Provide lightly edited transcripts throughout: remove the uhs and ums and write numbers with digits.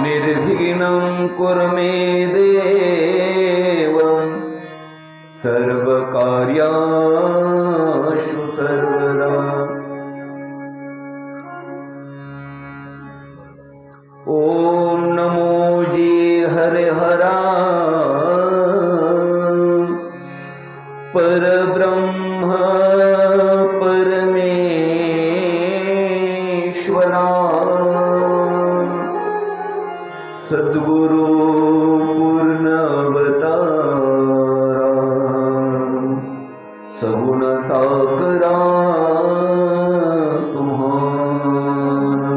निर्विघ्नं कुरु मे देव सर्वकार्येषु सर्वदा। ओम नमो जी हरे हरा परब्रह्म परमेश्वरा सद्गुरु पूर्ण अवतारा सगुण साकरा तुम्हारा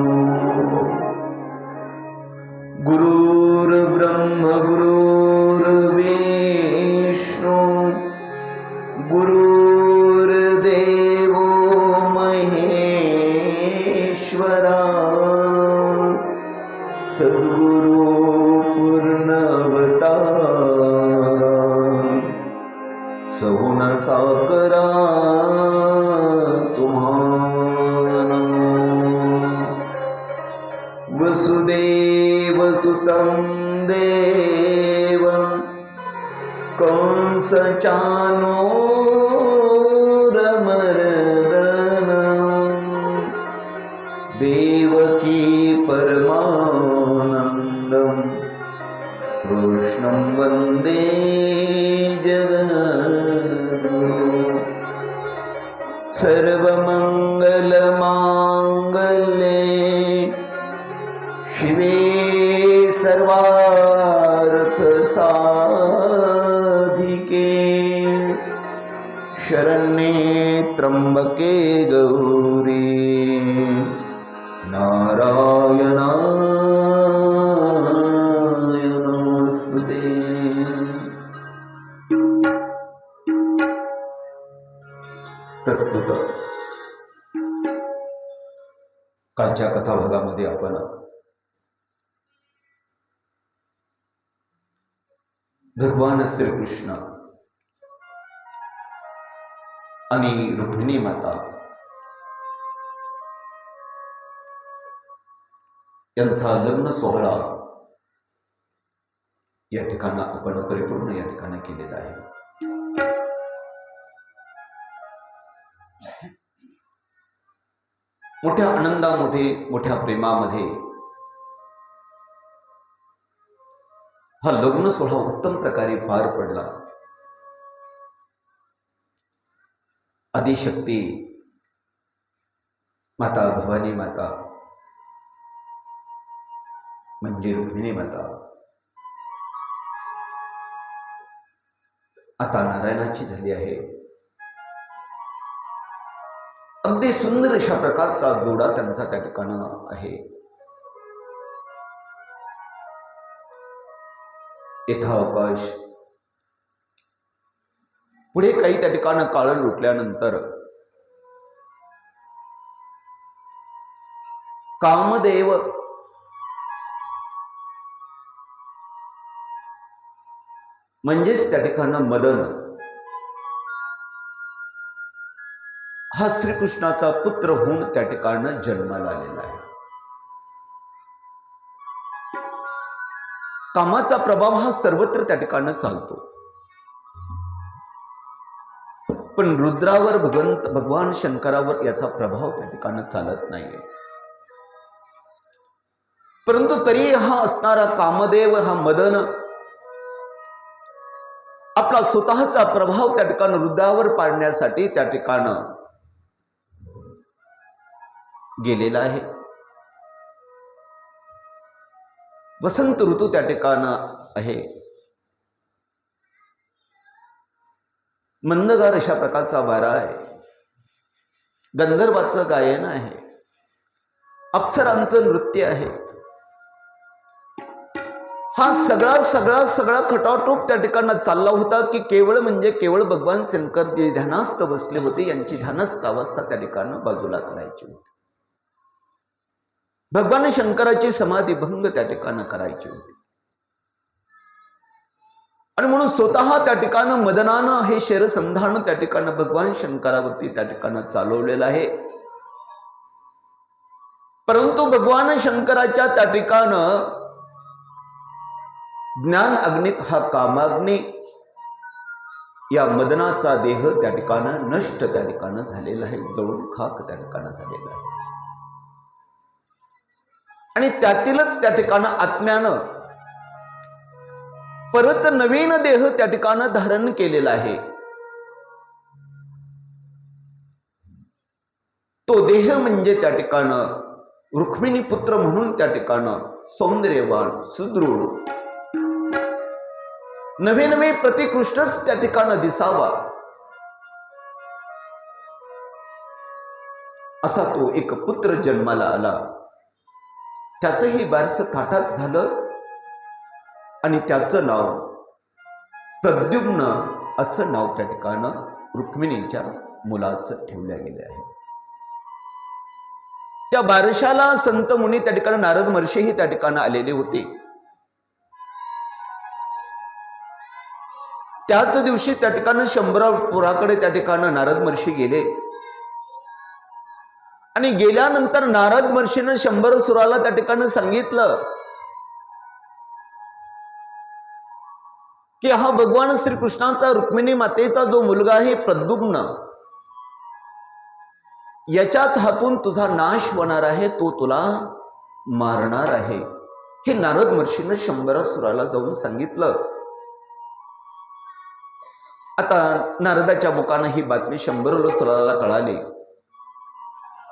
गुरुर्ब्रह्म गुरुर्विष्णु गुरुर्देवो महेश्वरा सद्गुरु पूर्ण अवतारा सगुण साकरा तुम्हारा वसुदेव सुतं देवं कंसचाणूरमर्दनं देवकी परमानन्दं कृष्णं वन्दे जगद्गुरुं सर्वमङ्गलमाङ्गल्ये शिवे सर्वार्थसाधिके शरण्ये त्र्यंबके गौरी नारायणाय नमोस्तुते। प्रस्तुत कालच्या कथाभागामध्ये आपण भगवान श्रीकृष्ण आणि रुक्मिणी माता यांचा लग्न सोहळा या ठिकाणी आपण परिपूर्ण या ठिकाणी केलेला आहे। मोठ्या आनंदामध्ये मोठ्या प्रेमामध्ये हा लग्न सोहळा उत्तम प्रकारे पार पडला। आदिशक्ती माता भवानी माता म्हणजे रुक्मिणी माता आता नारायणाची झाली आहे। अगदी सुंदर अशा प्रकारचा जोडा त्यांचा त्या ठिकाणी आहे। यथावकाश पुढे काही त्या ठिकाणी काळ लुटल्यानंतर कामदेव म्हणजेच त्या ठिकाणी मदन हा श्रीकृष्णाचा पुत्र होऊन त्या ठिकाणी जन्माला आलेला आहे। कामाचा प्रभाव हा सर्वत्र त्या ठिकाणी चालतो, पण रुद्रावर भगवान शंकरावर याचा प्रभाव त्या ठिकाणी चालत नाहीये। परंतु तरी हा असणारा कामदेव हा मदन आपला स्वतःचा प्रभाव त्या ठिकाणी रुद्रावर पाडण्यासाठी त्या ठिकाणी गेलेला आहे। वसंत ऋतू त्या ठिकाणी आहे। मंदगार अशा प्रकारचा वारा आहे, गंधर्वाचं गायन आहे, अप्सरांचं नृत्य आहे. हा सगळा खटाटोप त्या ठिकाणी चालला होता की केवळ म्हणजे केवळ भगवान शंकर जे ध्यानास्थ बसले होते यांची ध्यानस्थ अवस्था त्या ठिकाणी बाजूला करायची होती. भगवान शंकराची समाधी भंग त्या ठिकाणी करायची होती. आणि म्हणून स्वतः त्या ठिकाणी मदनानं हे शरसंधान त्या ठिकाणी भगवान शंकरावरती त्या ठिकाणी चालवलेलं आहे. परंतु भगवान शंकराच्या त्या ठिकाणी ज्ञान अग्नीत हा कामाग्नी या मदनाचा देह त्या ठिकाणी नष्ट त्या ठिकाणी झालेला आहे, जळून खाक त्या ठिकाणी झालेला आहे. आणि त्यातीलच त्या ठिकाणी आत्म्यानं परत नवीन देह त्या ठिकाणी धारण केलेला आहे. तो देह म्हणजे त्या ठिकाणी रुक्मिणी पुत्र म्हणून त्या ठिकाणी सौंदर्यवान सुदृढ नवे नवे प्रतिकृष्टच त्या ठिकाणी दिसावा असा तो एक पुत्र जन्माला आला. त्याचंही बारस थाटात झालं आणि त्याचं नाव प्रद्युम्न असं नाव त्या ठिकाणी रुक्मिणीच्या मुलाचं ठेवल्या गेले आहे. त्या बारशाला संत मुनी त्या ठिकाणी नारद महर्षीही त्या ठिकाणी आलेले होते. त्याच दिवशी त्या ठिकाणी शंभरापुराकडे त्या ठिकाणी नारद महर्षी गेले आणि गेल्यानंतर नारद महर्षीनं शंभरसुराला त्या ठिकाणी सांगितलं की हा भगवान श्रीकृष्णाचा रुक्मिणी मातेचा जो मुलगा आहे प्रद्युम्न, याच्याच हातून तुझा नाश होणार आहे, तो तुला मारणार आहे. हे नारद महर्षीनं शंभरासुराला जाऊन सांगितलं. आता नारदाच्या मुखानं ही बातमी शंभरासुराला कळाली.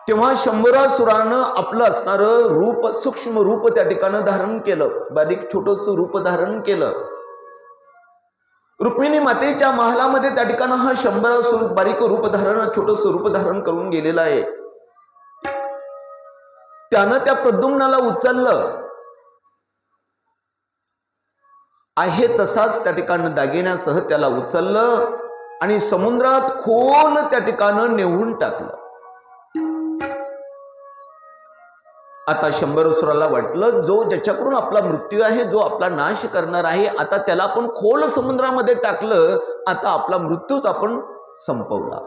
तेव्हा शंभरासुरानं आपलं असणारं रूप, सूक्ष्म रूप त्या ठिकाणी धारण केलं, बारीक छोटस रूप धारण केलं. रुक्मिणी मातेच्या महालामध्ये त्या ठिकाणी हा शंभरासुर बारीक रूप धारण, छोटस रूप धारण करून गेलेला आहे. त्यानं त्या प्रद्युम्नाला उचललं, आहे तसाच त्या ठिकाणी दागिन्यासह त्याला उचललं आणि समुद्रात खोल त्या ठिकाणी नेऊन टाकलं. आता शंभरासुराला वाटलं जो ज्याच्याकडून आपला मृत्यू आहे, जो आपला नाश करणार आहे, आता त्याला आपण खोल समुद्रामध्ये टाकलं, आता आपला मृत्यूच आपण संपवला,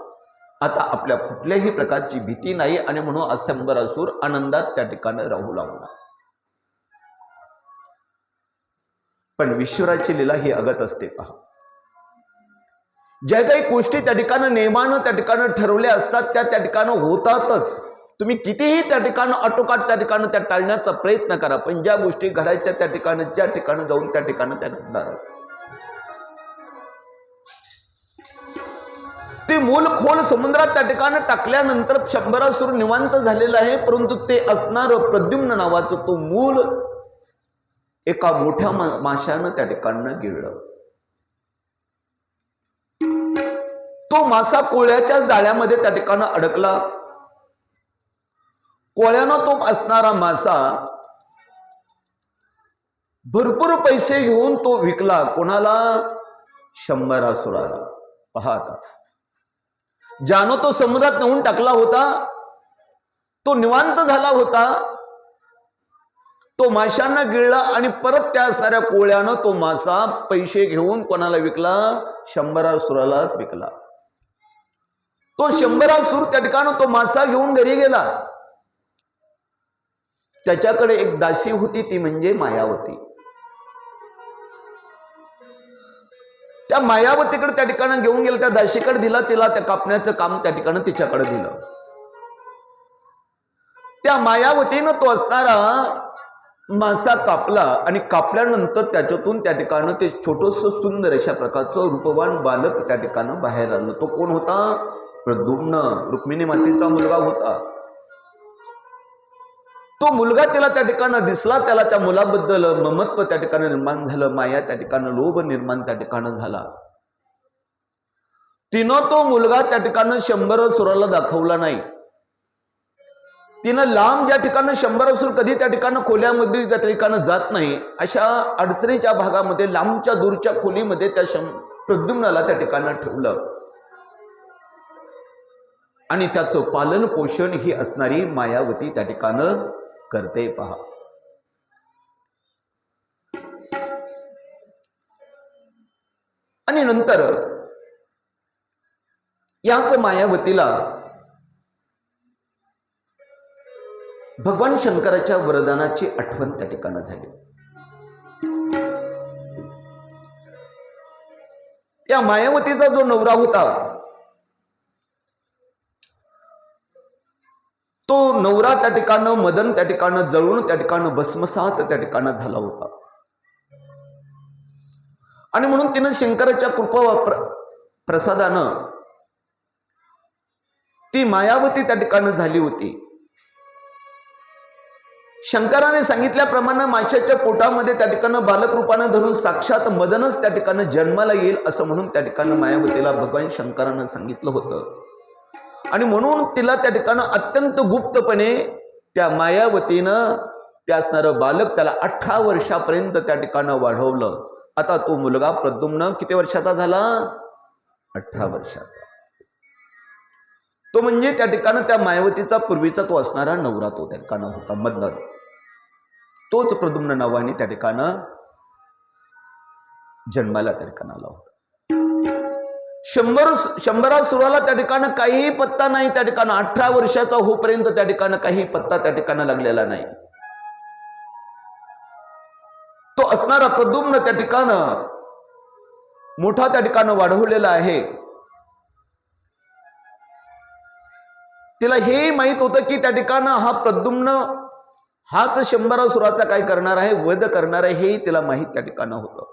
आता आपल्या कुठल्याही प्रकारची भीती नाही. आणि म्हणून शंभरासुर आनंदात त्या ठिकाणी राहू लागला. पण ईश्वराची लीला ही अगत असते. पहा, ज्या काही गोष्टी त्या ठिकाणी नियमानं त्या ठिकाणी ठरवल्या असतात त्या ठिकाणी होतातच. तुम्ही कितीही त्या ठिकाणी आटोकाट त्या ठिकाणी त्या टाळण्याचा प्रयत्न करा, पण ज्या गोष्टी घडायच्या त्या ठिकाणी ज्या ठिकाणी जाऊन त्या ठिकाणी त्या घडणारच. ते मूल खोल समुद्रात त्या ठिकाणी टाकल्यानंतर शंभरासुर निवांत झालेला आहे. परंतु ते असणार प्रद्युम्न नावाचं तो मूल एका मोठ्या माशानं त्या ठिकाणी गिळलं. तो मासा कोळ्याच्या जाळ्यामध्ये त्या ठिकाणी अडकला. कोळ्यानं तो असणारा मासा भरपूर पैसे घेऊन तो विकला. कोणाला? शंभरासुराला. पहा, आता ज्यानं तो समुद्रात नेऊन टाकला होता तो निवांत झाला होता, तो माशांना गिळला आणि परत त्या असणाऱ्या कोळ्यानं तो मासा पैसे घेऊन कोणाला विकला? शंभरासुरालाच विकला. तो शंभरासुर त्या ठिकाणी तो मासा घेऊन घरी गेला. त्याच्याकडे एक दासी होती, ती म्हणजे मायावती. त्या मायावतीकडे त्या ठिकाणी घेऊन गेला, त्या दासीकडे दिला, तिला त्या कापण्याचं काम त्या ठिकाणी तिच्याकडे दिलं. त्या मायावतीनं तो असणारा मासा कापला आणि कापल्यानंतर त्याच्यातून त्या ठिकाणी ते छोटस सुंदर अशा प्रकारचं रूपवान बालक त्या ठिकाणी बाहेर आलं. तो कोण होता? प्रद्युम्न, रुक्मिणी मातेचा मुलगा होता. तो मुलगा त्याला त्या ठिकाणी दिसला, त्याला त्या मुलाबद्दल ममत्व त्या ठिकाणी निर्माण झालं, माया त्या ठिकाणी लोभ निर्माण त्या ठिकाणी झाला. तिनं तो मुलगा त्या ठिकाणी 100 असुराला दाखवला नाही. तिनं लांब ज्या ठिकाणी 100 असुर कधी त्या ठिकाणी खोल्यामध्ये त्या ठिकाणी जात नाही, अशा अडचणीच्या भागामध्ये लांबच्या दूरच्या खोलीमध्ये त्या प्रद्युम्नाला त्या ठिकाणी ठेवलं आणि त्याचं पालन पोषण ही असणारी मायावती त्या ठिकाणी करते पहा. आणि नंतर याच मायावतीला भगवान शंकराच्या वरदानाची आठवण त्या ठिकाणी झाली. या मायावतीचा जो नवरा होता तो नवरा त्या ठिकाणी मदन त्या ठिकाणी जळून त्या ठिकाणी भस्मसात त्या ठिकाणी झाला होता. आणि म्हणून तिनं शंकराच्या कृपा प्रसादानं ती मायावती त्या ठिकाणी झाली होती. शंकराने सांगितल्याप्रमाणे माशाच्या पोटामध्ये त्या ठिकाणी बालक रूपाने धरून साक्षात मदनच त्या ठिकाणी जन्माला येईल असं म्हणून त्या ठिकाणी मायावतीला भगवान शंकरानं सांगितलं होतं. आणि म्हणून तिला त्या ठिकाणी अत्यंत गुप्तपणे त्या मायावतीनं ते असणारं बालक त्याला 18 वर्षापर्यंत त्या ठिकाणी वाढवलं. आता तो मुलगा प्रद्युम्न किती वर्षाचा झाला? 18 वर्षाचा. तो म्हणजे त्या ठिकाणी त्या मायावतीचा पूर्वीचा तो असणारा नवरा तो त्या ठिकाणी होता मदन. तोच प्रद्युम्न नावाने त्या ठिकाणी जन्माला त्या ठिकाणी आला होता. 100 असुराला त्या ठिकाणी काहीही पत्ता नाही. त्या ठिकाणी 18 वर्षाचा होईपर्यंत त्या ठिकाणी काही पत्ता त्या ठिकाणी लागलेला नाही. तो असणारा प्रद्युम्न त्या ठिकाणी मोठा त्या ठिकाणी वाढवलेला आहे. तिला हे माहित होतं की त्या ठिकाणी हा प्रद्युम्न हाच 100 असुराचा काय करणार आहे, वध करणार आहे, हे तिला माहित त्या ठिकाणी होतं.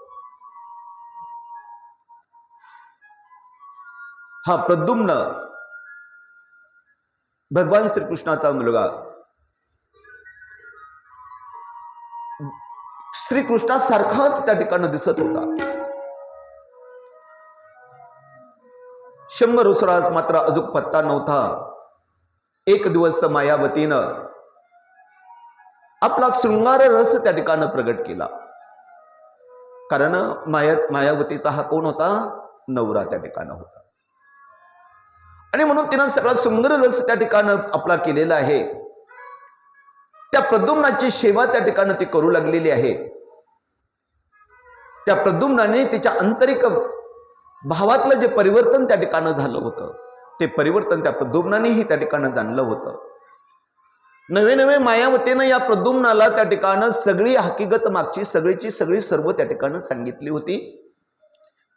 हा प्रद्युम्न भगवान श्रीकृष्णाचा मुलगा, श्रीकृष्णासारखाच त्या ठिकाणी दिसत होता. 100 असुरास मात्र अजून पत्ता नव्हता. एक दिवस मायावतीनं आपला शृंगार रस त्या ठिकाणी प्रगट केला. कारण मायावतीचा हा कोण होता? नवरा त्या ठिकाणी होता. आणि म्हणून तिनं सगळा सुंदर रस त्या ठिकाणी आपला केलेला आहे. त्या प्रद्युम्नाची सेवा त्या ठिकाणी ती करू लागलेली आहे. त्या प्रद्युम्नाने तिच्या आंतरिक भावातलं जे परिवर्तन त्या ठिकाणी झालं होतं ते परिवर्तन त्या प्रद्युम्नानेही त्या ठिकाणी जाणलं होतं. नवे नवे मायावतीनं या प्रद्युम्नाला त्या ठिकाणी सगळी हकीकत मागची सगळीची सगळी सर्व त्या ठिकाणी सांगितली होती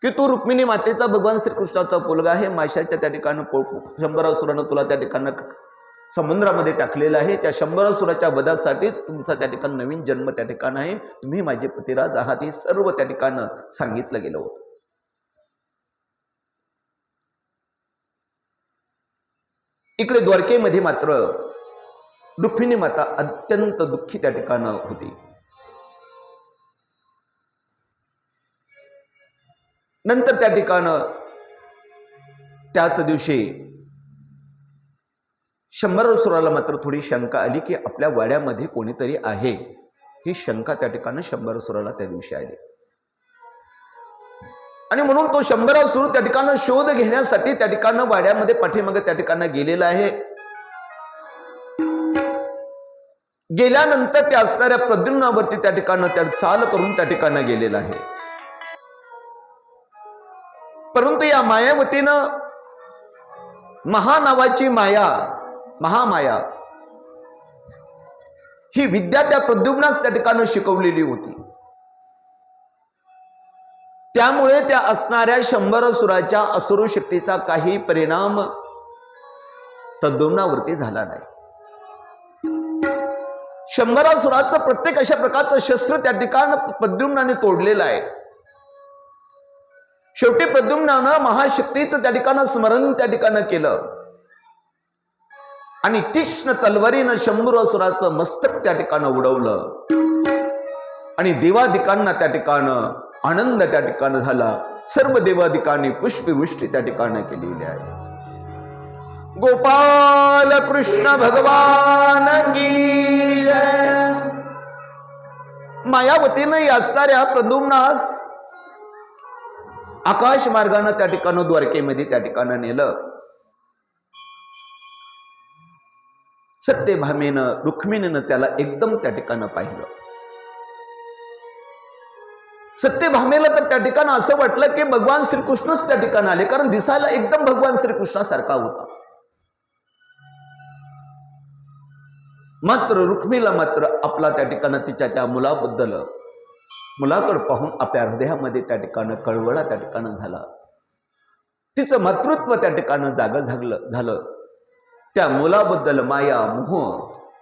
की तू रुक्मिणी मातेचा भगवान श्रीकृष्णाचा मुलगा आहे. माशाच्या त्या ठिकाणी 100 असुरानं तुला त्या ठिकाणी समुद्रामध्ये टाकलेलं आहे. त्या 100 असुराच्या वधासाठीच तुमचा त्या ठिकाणी नवीन जन्म त्या ठिकाणी आहे. तुम्ही माझे पतिराज आहात हे सर्व त्या ठिकाणी सांगितलं गेलं होतं. इकडे द्वारकेमध्ये मात्र रुक्मिणी माता अत्यंत दुःखी त्या ठिकाणी होती. नंतर त्या ठिकाणी त्याच दिवशी 100 असुराला मात्र थोडी शंका आली की आपल्या वाड्यामध्ये कोणीतरी आहे. ही शंका त्या ठिकाणी 100 असुराला त्या दिवशी आली. आणि म्हणून तो 100 असुर त्या ठिकाणी शोध घेण्यासाठी त्या ठिकाणी वाड्यामध्ये पाठीमागे त्या ठिकाणी गेलेला आहे. गेल्यानंतर त्या असणाऱ्या प्रद्युम्नावरती त्या ठिकाणी त्या चाल करून त्या ठिकाणी गेलेला आहे. परंतु या मायावतीनं महानावाची माया, महामाया ही विद्या त्या प्रद्युम्नास त्या ठिकाणी शिकवलेली होती. त्यामुळे त्या असणाऱ्या 100 असुराच्या असुर शक्तीचा काही परिणाम प्रद्युम्नावरती झाला नाही. 100 असुराचं प्रत्येक अशा प्रकारचं शस्त्र त्या ठिकाणी प्रद्युम्नाने तोडलेलं आहे. शेवटी प्रद्युम्नानं महाशक्तीचं त्या ठिकाणी स्मरण त्या ठिकाणी केलं आणि तीक्ष्ण तलवारीनं 100 असुराचं मस्तक त्या ठिकाणी उडवलं आणि देवादिकांना त्या ठिकाणी आनंद त्या ठिकाणी झाला. सर्व देवादिकांनी पुष्पवृष्टी त्या ठिकाणी केलेली आहे. गोपाल कृष्ण भगवान की जय. मायावतीनं याचणाऱ्या प्रद्युम्नास आकाश मार्गाने त्या ठिकाणी द्वारकेमध्ये त्या ठिकाणी नेलं. सत्यभामेनं रुक्मिणीनं त्याला एकदम त्या ठिकाणी पाहिलं. सत्यभामेला तर त्या ठिकाणी असं वाटलं की भगवान श्रीकृष्णच त्या ठिकाणी आले, कारण दिसायला एकदम भगवान श्रीकृष्णासारखा होता. मात्र रुक्मिणीला मात्र आपला त्या ठिकाणी तिच्या त्या मुलाकडे पाहून आपल्या हृदयामध्ये त्या ठिकाणी कळवळा त्या ठिकाणी झाला. तिचं मातृत्व त्या ठिकाणी जागं झालं. त्या मुलाबद्दल माया मोह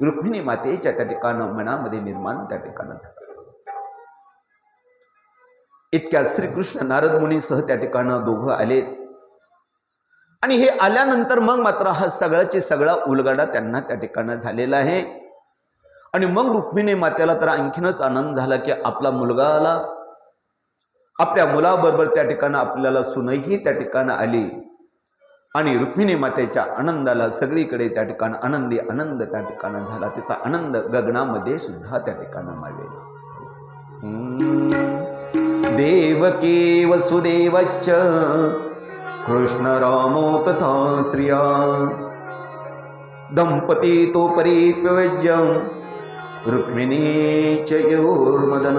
रुक्मिणी मातेच्या त्या ठिकाणी मनामध्ये निर्माण त्या ठिकाणी झाला. इतक्या श्रीकृष्ण नारद मुनीसह त्या ठिकाणी दोघं आलेत. आणि हे आल्यानंतर मग मात्र हा सगळ्याचे सगळा उलगडा त्यांना त्या ठिकाणी झालेला आहे. आणि मग रुक्मिणी मातेला तर आणखीनच आनंद झाला की आपला मुलगाला, आपल्या मुलाबरोबर त्या ठिकाणी आपल्याला सुनही त्या ठिकाणी आली. आणि रुक्मिणी मातेच्या आनंदाला सगळीकडे त्या ठिकाणी आनंद त्या ठिकाणी झाला. तिचा आनंद गगनामध्ये सुद्धा त्या ठिकाणी मावेल. देवकी वसुदेवच्च कृष्ण रामो तथा श्रिया दंपती तो परिप्यज्य रुक्मिणी च योर्मदन.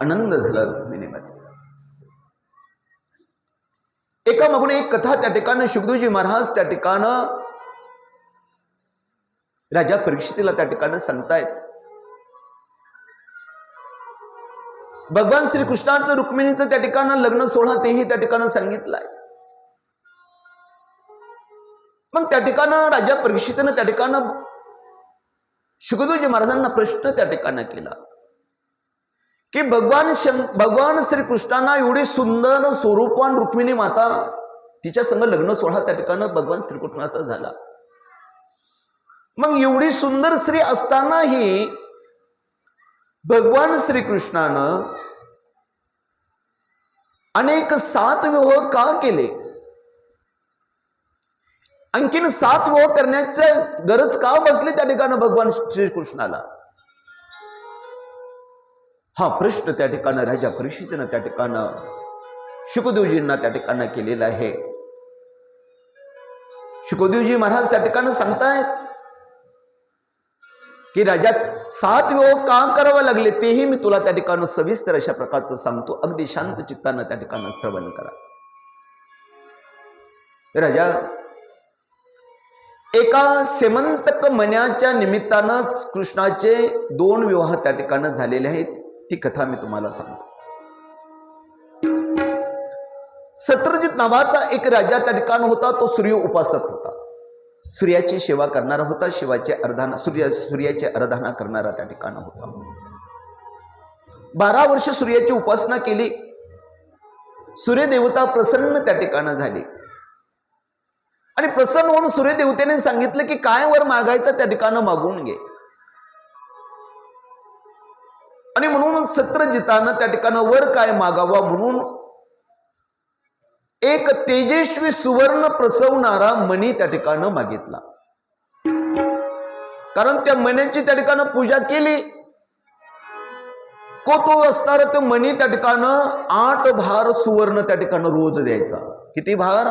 आनंद झाला रुक्मिणी माते. एका मागून एक कथा त्या ठिकाणी शुकदेवजी महाराज त्या ठिकाणी राजा परीक्षितीला त्या ठिकाणी सांगतायत. भगवान श्रीकृष्णाचं रुक्मिणीचं त्या ठिकाणी लग्न सोहळा तेही त्या ठिकाणी सांगितलंय. मग त्या ठिकाणी राजा परीक्षितीनं त्या ठिकाणी शुकदेवजी महाराजांना प्रश्न त्या ठिकाणी केला की भगवान श्रीकृष्णांना एवढी सुंदर स्वरूपवान रुक्मिणी माता, तिच्या संग लग्न सोहळा त्या ठिकाणी भगवान श्रीकृष्णाचा झाला. मग एवढी सुंदर स्त्री असतानाही भगवान श्रीकृष्णानं अनेक 7 विवाह का केले? आणखीन 7 विवाह करण्याची गरज का बसली त्या ठिकाणी भगवान श्रीकृष्णाला? हा प्रश्न त्या ठिकाणी राजा परीक्षितीनं त्या ठिकाणी शुकदेवजींना त्या ठिकाणी केलेला आहे. शुकदेवजी महाराज त्या ठिकाणी सांगतायत की राजा 7 विवाह का करावे लागले तेही मी तुला त्या ठिकाणी सविस्तर अशा प्रकारचं सांगतो. अगदी शांत चित्तानं त्या ठिकाणी श्रवण करा. राजा, एका सेमंतक मन्याच्या निमित्तानं कृष्णाचे 2 विवाह त्या ठिकाणी झालेले आहेत. ही कथा मी तुम्हाला सांगतो. सत्रजित नावाचा एक राजा त्या ठिकाणी होता. तो सूर्य उपासक होता. सूर्याची सेवा करणारा होता. सूर्याची आराधना करणारा त्या ठिकाणी होता. 12 वर्ष सूर्याची उपासना केली. सूर्यदेवता प्रसन्न त्या ठिकाणी झाली. आणि प्रसन्न होऊन सूर्यदेवतेने सांगितलं की काय वर मागायचं त्या ठिकाणी मागून घे. आणि म्हणून सत्रजितानं त्या ठिकाणी वर काय मागावा म्हणून एक तेजस्वी सुवर्ण प्रसवणारा मणी त्या ठिकाणी मागितला. कारण त्या मण्याची त्या ठिकाणी पूजा केली को तो असणार तो मणी त्या ठिकाणी 8 भार सुवर्ण त्या ठिकाणी रोज द्यायचा. किती भार?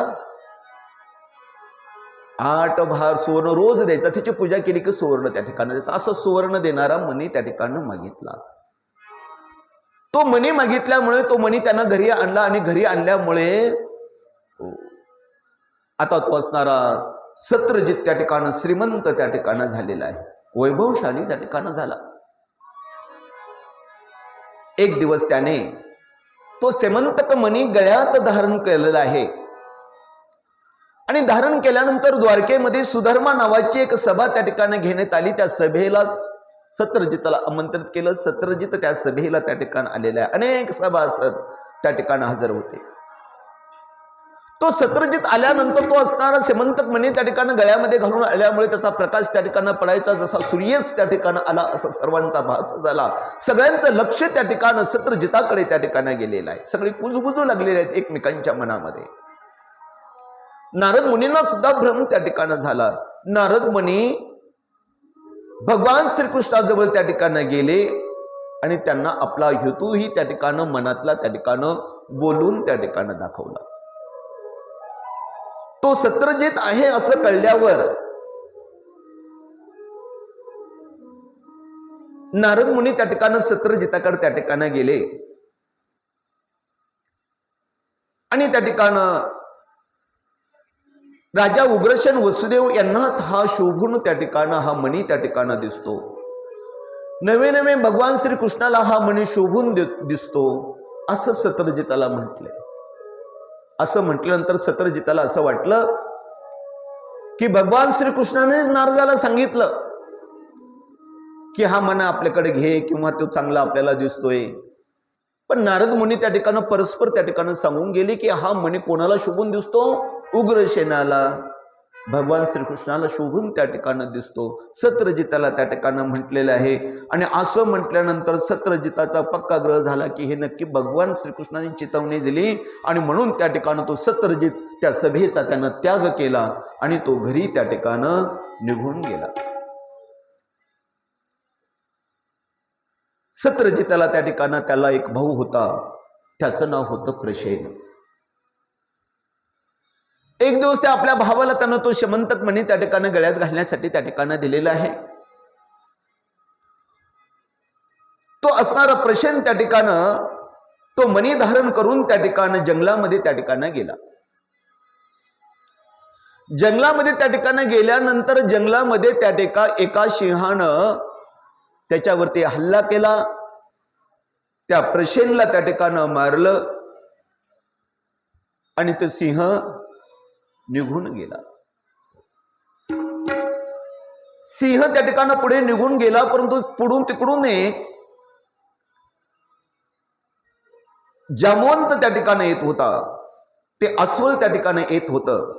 8 भार सुवर्ण रोज द्यायचा. त्याची पूजा केली की सुवर्ण त्या ठिकाणी द्यायचा. असं सुवर्ण देणारा मणी त्या ठिकाणी मागितला. तो मणी मागितल्यामुळे तो मणी त्यांना घरी आणला. आणि घरी आणल्यामुळे आता तो असणारा सत्रजित त्या ठिकाणी श्रीमंत त्या ठिकाणी झालेला आहे. वैभवशाली त्या ठिकाणी झाला. एक दिवस त्याने तो सेमंतक मणी गळ्यात धारण केलेला आहे. आणि धारण केल्यानंतर द्वारकेमध्ये सुधर्मा नावाची एक सभा त्या ठिकाणी घेण्यात आली. त्या सभेला सत्रजिताला आमंत्रित केलं. सत्रजित त्या सभेला त्या ठिकाणी आलेला आहे. अनेक सभासद त्या ठिकाणी हजर होते. तो सत्रजित आल्यानंतर तो असणारा सेमंतक मणी त्या ठिकाणी गळ्यामध्ये घालून आल्यामुळे त्याचा प्रकाश त्या ठिकाणी पडायचा जसा सूर्यच त्या ठिकाणी आला असा सर्वांचा भास झाला. सगळ्यांचं लक्ष त्या ठिकाणी सत्रजिताकडे त्या ठिकाणी गेलेलं आहे. सगळे कुजबुजू लागलेले आहेत एकमेकांच्या मनामध्ये. नारद मुनींना सुद्धा भ्रम त्या ठिकाणी झाला. नारद मुनी भगवान श्रीकृष्णाजवळ त्या ठिकाणी गेले आणि त्यांना आपला हेतूही त्या ठिकाणी मनातला त्या ठिकाणी बोलून त्या ठिकाणी दाखवला. तो सत्रजित आहे असं कळल्यावर नारद मुनी त्या ठिकाणी सत्रजिताकडे त्या ठिकाणी गेले आणि त्या ठिकाणी राजा उग्रसेन वसुदेव यांनाच हा शोभून त्या ठिकाणी हा मणी त्या ठिकाणी दिसतो. नवे नवे भगवान श्रीकृष्णाला हा मणी शोभून दिसतो असं सत्रजिताला म्हटले. असं म्हटल्यानंतर सत्रजिताला असं वाटलं की भगवान श्रीकृष्णानेच नारदाला सांगितलं की हा मना आपल्याकडे घे किंवा तो चांगला आपल्याला दिसतोय. पण नारद मुनी त्या ठिकाणी परस्पर त्या ठिकाणी सांगून गेले की हा मणी कोणाला शोभून दिसतो? उग्रसेनाला, भगवान श्रीकृष्णाला शोभून त्या ठिकाणी दिसतो. सत्रजिताला त्या ठिकाणी म्हटलेलं आहे. आणि असं म्हटल्यानंतर सत्रजिताचा पक्का ग्रह झाला की हे नक्की भगवान श्रीकृष्णाने चेतवणी दिली आणि म्हणून त्या ठिकाणी तो सत्रजित त्या सभेचा त्यानं त्याग केला आणि तो घरी त्या ठिकाणी निघून गेला. सत्रजिताला त्या ठिकाणी त्याला एक भाऊ होता, त्याचं नाव होतं प्रसेन. एक दिवस त्या आपल्या भावाला त्यानं तो शमंतक मणी त्या ठिकाणी गळ्यात घालण्यासाठी त्या ठिकाणी दिलेला आहे. तो असणारा प्रसेन त्या ठिकाणी तो मणी धारण करून त्या ठिकाणी जंगलामध्ये त्या ठिकाणी गेला. जंगलामध्ये त्या ठिकाणी गेल्यानंतर जंगलामध्ये त्या ठिकाणी एका सिंहानं त्याच्यावरती हल्ला केला. त्या प्रसेनला त्या ठिकाणी मारलं आणि तो सिंह निघून गेला. सिंह त्या ठिकाणी पुढे निघून गेला, परंतु पुढून तिकडून एक जामवंत त्या ठिकाणी येत होता. ते अस्वल त्या ठिकाणी येत होतं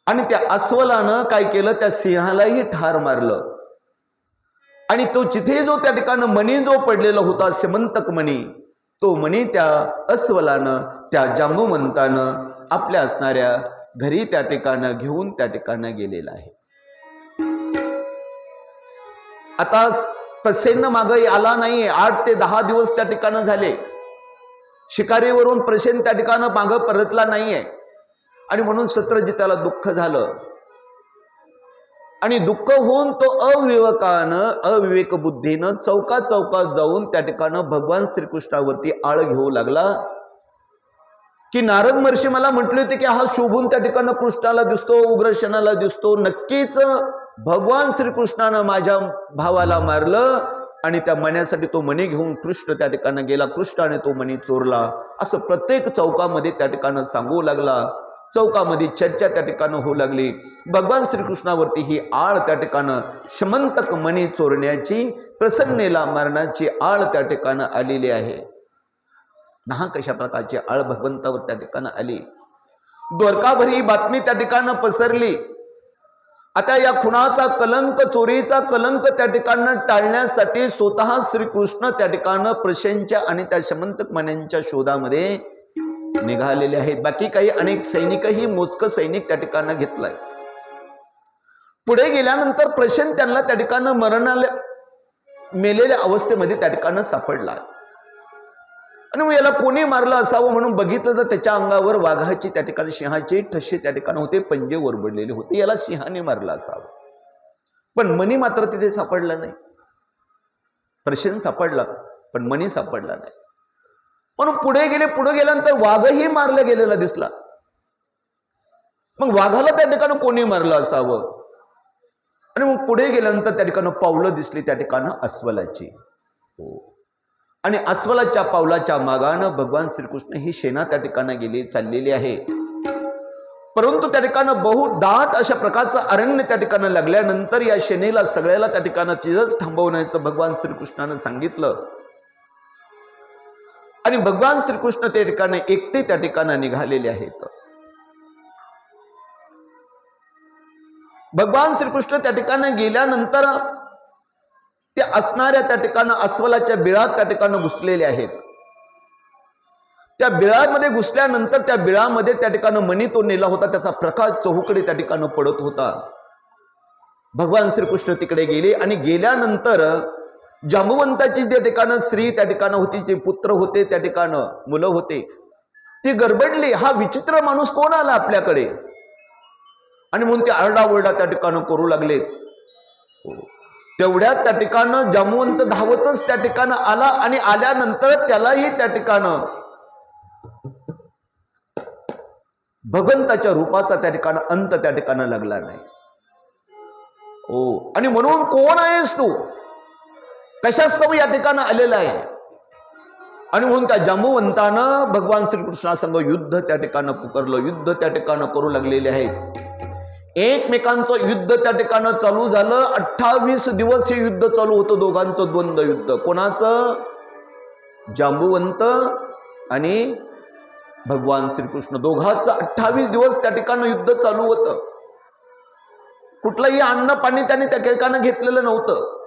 आणि त्या अस्वलानं काय केलं, त्या सिंहालाही ठार मारलं. आणि तो जिथे जो त्या ठिकाणी मणी जो पडलेला होता सेमंतक मणी, तो मणी त्या अस्वलानं त्या जांबुवंतानं आपल्या असणाऱ्या घरी त्या ठिकाणी घेऊन त्या ठिकाणी गेलेला आहे. आता प्रसेन मागे आला नाहीये. 8 ते 10 दिवस त्या ठिकाणी झाले. शिकारीवरून प्रसेन त्या ठिकाणी मागं परतला नाहीये आणि म्हणून सत्रजिताला दुःख झालं. आणि दुःख होऊन तो अविवेक बुद्धीनं चौका चौकात जाऊन त्या ठिकाणी भगवान श्रीकृष्णावरती आळ घेऊ लागला की नारद महर्षी मला म्हटले होते की हा शोभून त्या ठिकाणी कृष्णाला दिसतो, उग्रसेनाला दिसतो. नक्कीच भगवान श्रीकृष्णानं माझ्या भावाला मारलं आणि त्या मण्यासाठी तो मणी घेऊन कृष्ण त्या ठिकाणी गेला. कृष्णाने तो मणी चोरला असं प्रत्येक चौकामध्ये त्या ठिकाणी सांगू लागला. चौकामध्ये चर्चा त्या ठिकाणी होऊ लागली. भगवान श्रीकृष्णावरती ही आळ त्या ठिकाणी शमंतक मणी चोरण्याची, प्रसन्नेला मारण्याची आळ त्या ठिकाणी आलेली आहे. ना कशा प्रकारची आळ भगवंतावर त्या ठिकाणी आली. द्वारकाभर ही बातमी त्या ठिकाणी पसरली. आता या खुनाचा कलंक, चोरीचा कलंक त्या ठिकाणी टाळण्यासाठी स्वतः श्रीकृष्ण त्या ठिकाणी प्रसेनच्या आणि त्या शमंतक मण्यांच्या शोधामध्ये निघालेले आहेत. बाकी काही अनेक सैनिकही, मोजकं सैनिक त्या ठिकाणी घेतलाय. पुढे गेल्यानंतर प्रसेन त्यांना त्या ठिकाणी मरणाला मेलेल्या अवस्थेमध्ये त्या ठिकाणी सापडला. आणि मग याला कोणी मारलं असावं म्हणून बघितलं तर त्याच्या अंगावर वाघाची त्या ठिकाणी, सिंहाचे ठसे त्या ठिकाणी होते, पंजे ओरबडलेले होते. याला सिंहाने मारलं असावं. पण मणी मात्र तिथे सापडला नाही. प्रसेन सापडला पण मणी सापडला नाही. म्हणून पुढे गेल्यानंतर वाघही मारला गेलेला दिसला. मग वाघाला त्या ठिकाणी कोणी मारलं असावं. आणि मग पुढे गेल्यानंतर त्या ठिकाणी पावलं दिसली त्या ठिकाणी अस्वलाची. आणि अस्वलाच्या पावलाच्या मागानं भगवान श्रीकृष्ण ही सेना त्या ठिकाणी चाललेली आहे. परंतु त्या ठिकाणी बहुदाट अशा प्रकारचं अरण्य त्या ठिकाणी लागल्यानंतर या सेनेला सगळ्याला त्या ठिकाणी तिथंच थांबवण्याचं भगवान श्रीकृष्णानं सांगितलं. आणि भगवान श्रीकृष्ण त्या ठिकाणी एकटे त्या ठिकाणी निघालेले आहेत. भगवान श्रीकृष्ण त्या ठिकाणी गेल्यानंतर ते असणाऱ्या त्या ठिकाणी अस्वलाच्या बिळात त्या ठिकाणी घुसलेले आहेत. त्या बिळामध्ये घुसल्यानंतर त्या बिळामध्ये त्या ठिकाणी मणी तो नेला होता, त्याचा प्रकाश चहूकडे त्या ठिकाणी पडत होता. भगवान श्रीकृष्ण तिकडे गेले आणि गेल्यानंतर जांबुवंताची त्या ठिकाणी स्त्री त्या ठिकाणी होती, जे पुत्र होते त्या ठिकाणी मुलं होते, ती गडबडली. हा विचित्र माणूस कोण आला आपल्याकडे, आणि म्हणून ते आरडाओरडा त्या ठिकाणी करू लागले. तेवढ्यात त्या ठिकाणी जांबुवंत धावतच त्या ठिकाणी आला आणि आल्यानंतर त्यालाही त्या ठिकाणी भगवंताच्या रूपाचा त्या ठिकाणी अंत त्या ठिकाणी लागला नाही. आणि म्हणून कोण आहेस तू, कशास्तव या ठिकाणी आलेला आहे, आणि म्हणून त्या जांबुवंतानं भगवान श्रीकृष्णासंग युद्ध त्या ठिकाणी पुकारलं. युद्ध त्या ठिकाणी करू लागलेले आहेत. एकमेकांचं युद्ध त्या ठिकाणी चालू झालं. 28 दिवस हे युद्ध चालू होतं, दोघांचं द्वंद्व युद्ध. कोणाचं? जांबुवंत आणि भगवान श्रीकृष्ण, दोघांचं 28 दिवस त्या ठिकाणी युद्ध चालू होतं. कुठलंही अन्न पाणी त्यांनी त्या ठिकाणी घेतलेलं नव्हतं.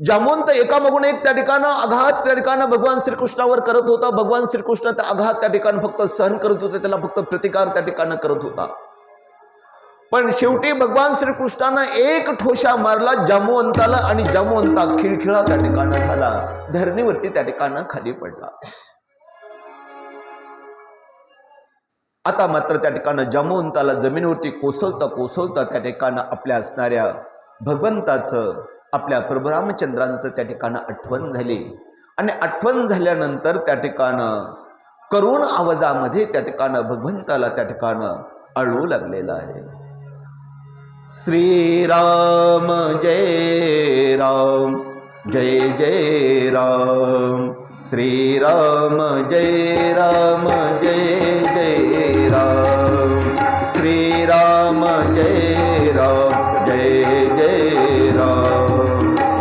जांबुवंत एकामागून एक त्या ठिकाणी आघात त्या ठिकाणी भगवान श्रीकृष्णावर करत होता. भगवान श्रीकृष्ण त्या आघात त्या ठिकाणी फक्त सहन करत होते, त्याला फक्त प्रतिकार त्या ठिकाणी करत होता. पण शेवटी भगवान श्रीकृष्णानं एक ठोशा मारला जांबुवंताला आणि जांबुवंता खिळखिळा त्या ठिकाणी झाला, धरणीवरती त्या ठिकाणी खाली पडला. आता मात्र त्या ठिकाणी जांबुवंताला जमिनीवरती कोसळता कोसळता त्या ठिकाणी आपल्या असणाऱ्या भगवंताचं, आपल्या प्रभू रामचंद्रांचं त्या ठिकाणी आठवण झाली. आणि आठवण झाल्यानंतर त्या ठिकाणी करुण आवाजामध्ये त्या ठिकाणी भगवंताला त्या ठिकाणी अळू लागलेला आहे. श्रीराम जय राम, जय जय राम. श्रीराम जय राम, जय जय राम. श्रीराम जय राम, जय जय राम.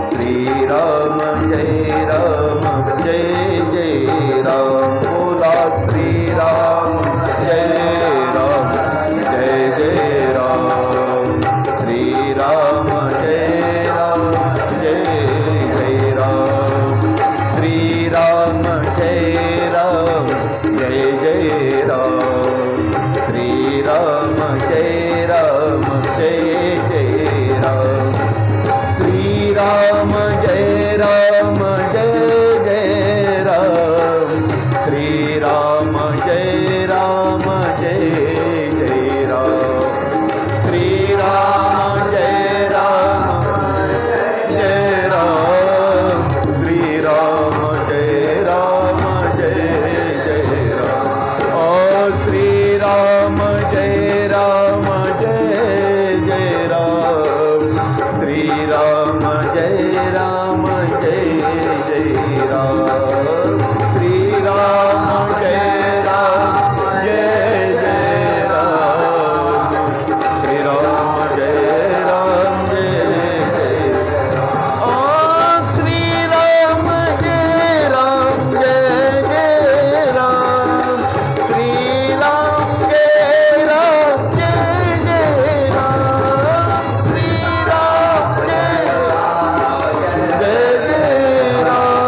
श्रीराम जय राम, जय जय राम. बोला श्रीराम जय राम, जय जय राम. श्रीराम जय राम, जय जय राम. श्रीराम जय राम, जय जय राम. श्रीराम जय राम, जय जय राम. श्रीराम जय राम, जय जय राम. श्रीराम जय राम, जय जय राम. श्रीराम जय राम, जय राम. श्रीराम जय राम, जय जय राम. श्रीराम जय राम, जय जय राम. श्रीराम जय राम, जय जय राम. श्रीराम जय राम, जय जय राम. श्रीराम जय राम, जय जय राम. श्रीराम जय राम, जय जय राम. श्रीराम जय राम, जय जय राम. श्रीराम जय राम, जय जय राम.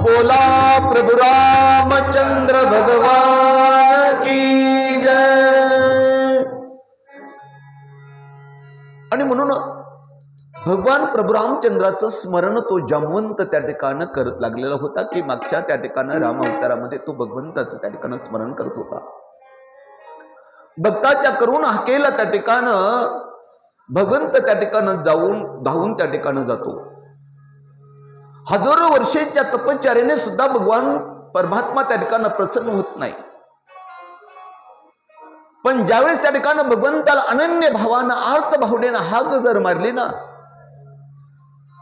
बोला प्रभु रामचंद्र भगवान की जय. आणि म्हणून भगवान प्रभू रामचंद्राचं स्मरण तो जांबुवंत त्या ठिकाणी करत लागलेला होता, की मागच्या त्या ठिकाणी राम अवतारामध्ये तो भगवंताचं त्या ठिकाणी स्मरण करत होता. भक्ताच्या करून हाकेला त्या ठिकाणी भगवंत त्या ठिकाणी जाऊन धावून त्या ठिकाणी जातो. हजारो वर्षाच्या तपश्चर्याने सुद्धा भगवान परमात्मा त्या ठिकाणी प्रसन्न होत नाही. पण ज्यावेळेस त्या ठिकाणी भगवंताला अनन्य भावानं आर्त भावनेनं हाक जर मारली ना,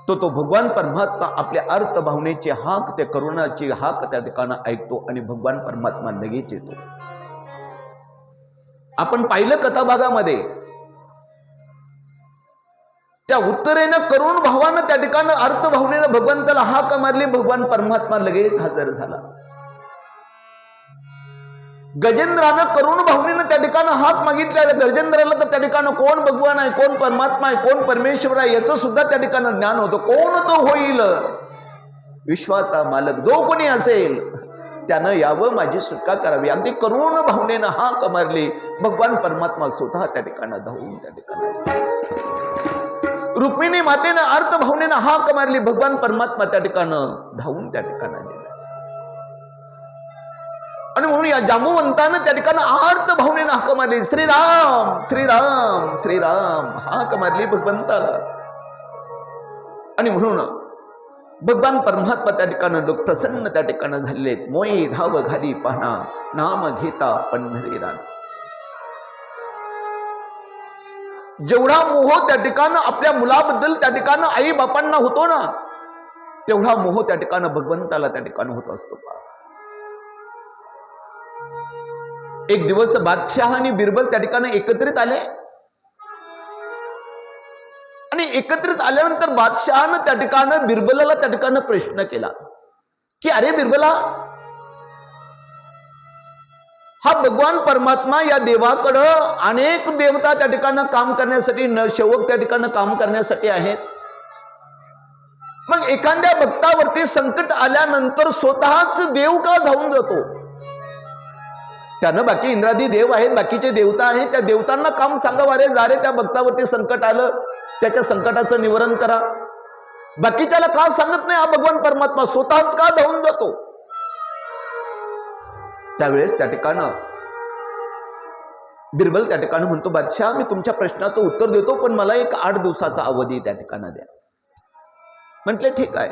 तो भगवान परमात्मा आपल्या अर्थ भावनेची हाक, त्या करुणाची हाक त्या ठिकाणी ऐकतो आणि भगवान परमात्मा लगेच येतो. आपण पाहिलं कथाभागामध्ये त्या उत्तरेनं करुण भावानं त्या ठिकाणी अर्थ भावनेनं भगवंताला हाक मारली, भगवान परमात्मा लगेच हजर झाला. गजेंद्रानं करुण भावनेनं त्या ठिकाणी हाक मागितलेला. गजेंद्राला तर त्या ठिकाणी कोण भगवान आहे, कोण परमात्मा आहे, कोण परमेश्वर आहे याचं सुद्धा त्या ठिकाणी ज्ञान होतं. कोण तो होईल विश्वाचा मालक जो कोणी असेल त्यानं यावं, माझी सुटका करावी. अगदी करुण भावनेनं हाक मारली. भगवान परमात्मा स्वतः त्या ठिकाणी धावून त्या ठिकाणी. रुक्मिणी मातेनं अर्थ भावनेनं हाक मारली. भगवान परमात्मा त्या ठिकाणी धावून त्या ठिकाणी गेला. आणि म्हणून या जांबुवंतानं त्या ठिकाणी अर्थ भावनेनं हाक मारली. श्रीराम श्रीराम श्रीराम हाक मारली भगवंताला. आणि म्हणून भगवान परमात्मा त्या ठिकाणी लोक प्रसन्न त्या ठिकाणी झालेले. मोये धाव घाली पाहणा नाम घेता पंढरीरान. जेवढा मोह त्या ठिकाणी आपल्या मुलाबद्दल त्या ठिकाणी आई बापांना होतो ना, तेवढा मोह त्या ठिकाणी भगवंताला त्या ठिकाणी होत असतो. एक दिवस बादशाह आणि बिरबल त्या ठिकाणी एकत्रित आले. आणि एकत्रित आल्यानंतर बादशहानं त्या ठिकाणी बिरबलाला त्या ठिकाणी प्रश्न केला की अरे बिरबला, हा भगवान परमात्मा या देवाकडं अनेक देवता त्या ठिकाणी काम करण्यासाठी, सेवक त्या ठिकाणी काम करण्यासाठी आहेत. मग एखाद्या भक्तावरती संकट आल्यानंतर स्वतःच देव का धावून जातो? त्यानं बाकी इंद्रादी देव आहेत, बाकीचे देवता आहेत, त्या देवतांना काम सांगावं, अरे जा रे त्या भक्तावरती संकट आलं, त्याच्या संकटाचं निवारण करा. बाकीच्याला का सांगत नाही? हा भगवान परमात्मा स्वतःच का धावून जातो? त्यावेळेस त्या ठिकाणं बिरबल त्या ठिकाणी म्हणतो, बादशाह मी तुमच्या प्रश्नाचं उत्तर देतो, पण मला एक 8 दिवसाचा अवधी त्या ठिकाणी द्या. म्हटले ठीक आहे.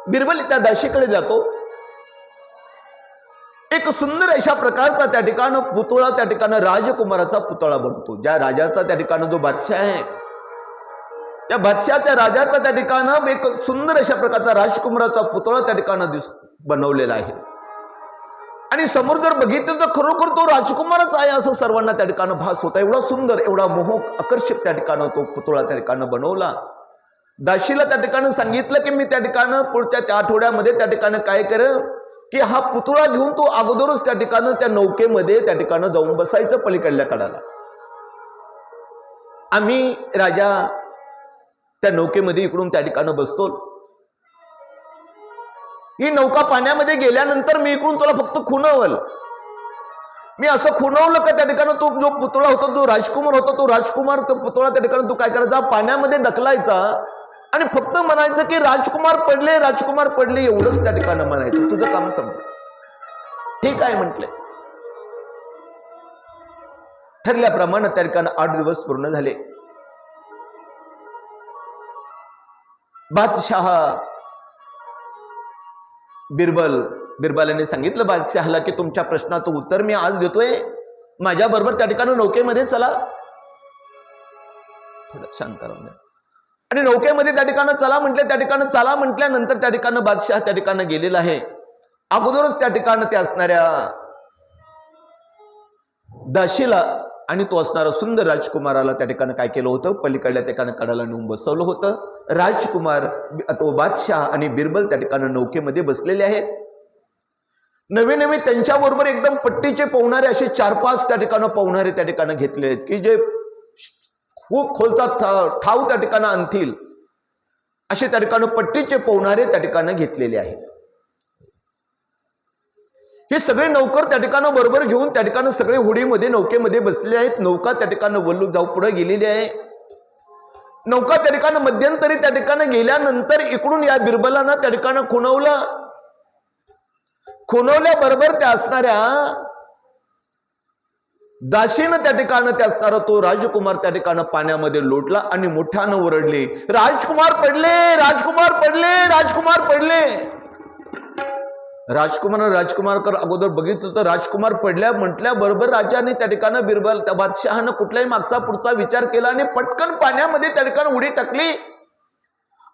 बिरबल त्या दाशीकडे जातो. एक सुंदर अशा प्रकारचा त्या ठिकाणी पुतळा त्या ठिकाणी राजकुमाराचा पुतळा बनतो. ज्या राजाचा त्या ठिकाणी जो बादशाह आहे, त्या बादशाहच्या राजाचा त्या ठिकाणी एक सुंदर अशा प्रकारचा राजकुमाराचा पुतळा त्या ठिकाणी बनवलेला आहे. आणि समोर जर बघितलं तर खरोखर तो राजकुमारच आहे असं सर्वांना त्या ठिकाणी भास होता. एवढा सुंदर, एवढा मोहक, आकर्षक त्या ठिकाणी तो पुतळा त्या ठिकाणी बनवला. दाशीला त्या ठिकाणी सांगितलं की मी त्या ठिकाणी पुढच्या त्या आठवड्यामध्ये त्या ठिकाणी काय करेन की हा पुतळा घेऊन तो अगोदरच त्या ठिकाणी त्या नौकेमध्ये त्या ठिकाणी जाऊन बसायचं पलीकडल्या कडाला. आम्ही राजा त्या नौकेमध्ये इकडून त्या ठिकाणी बसतो. ही नौका पाण्यामध्ये गेल्यानंतर मी इकडून तुला फक्त खुणवल. मी असं खुणवलं का त्या ठिकाणी तो जो पुतळा होता, जो राजकुमार होता, तो राजकुमार तो पुतळा त्या ठिकाणी तू काय करायचा, पाण्यामध्ये ढकलायचा आणि फक्त म्हणायचं की राजकुमार पडले, राजकुमार पडले, एवढंच त्या ठिकाणी म्हणायचं. तुझं काम संपलं. ठीक आहे म्हटले. ठरल्याप्रमाणे त्या ठिकाणी 8 दिवस पूर्ण झाले. बादशाह बिरबलाने सांगितलं बादशहाला की तुमच्या प्रश्नाचं उत्तर मी आज देतोय, माझ्या बरोबर त्या ठिकाणी नौकेमध्ये चला. थोडं शांत राहून. आणि नौकेमध्ये त्या ठिकाणी चला म्हटले. त्या ठिकाणी चला म्हटल्यानंतर त्या ठिकाणी बादशाह त्या ठिकाणी गेलेला आहे. अगोदरच त्या ठिकाणी ते असणाऱ्या दाशीला आणि तो असणारा सुंदर राजकुमाराला त्या ठिकाणी काय केलं होतं, पलीकडल्या ठिकाणी कडाला नेऊन बसवलं होतं. राजकुमार, तो बादशाह आणि बिरबल त्या ठिकाणी नौकेमध्ये बसलेले आहेत. नवे नवे त्यांच्याबरोबर एकदम पट्टीचे पोहणारे असे 4-5 त्या ठिकाणी पोहणारे त्या ठिकाणी घेतले आहेत की जे खूप खोलचा ठाव त्या ठिकाणी आणतील असे त्या ठिकाणी पट्टीचे पोहणारे त्या ठिकाणी घेतलेले आहेत. हे सगळे नौकर त्या ठिकाणी बरोबर घेऊन त्या ठिकाणी सगळे होडीमध्ये नौकेमध्ये बसलेले आहेत. नौका त्या ठिकाणी वल्लू जाऊ पुढे गेलेली आहे. नौका त्या ठिकाणी मध्यंतरी त्या ठिकाणी गेल्यानंतर इकडून या बिरबलांना त्या ठिकाणी खुणवल्याबरोबर त्या असणाऱ्या दाशीनं त्या ठिकाणी त्या असणारा तो राजकुमार त्या ठिकाणी पाण्यामध्ये लोटला आणि मोठ्यानं ओरडले, राजकुमार पडले, राजकुमार पडले, राजकुमार पडले. राजकुमार अगोदर बघितलं तर राजकुमार पडल्या म्हटल्याबरोबर राजाने त्या ठिकाणी बिरबल त्या बादशहानं कुठलाही मागचा पुढचा विचार केला आणि पटकन पाण्यामध्ये त्या ठिकाणी उडी टाकली.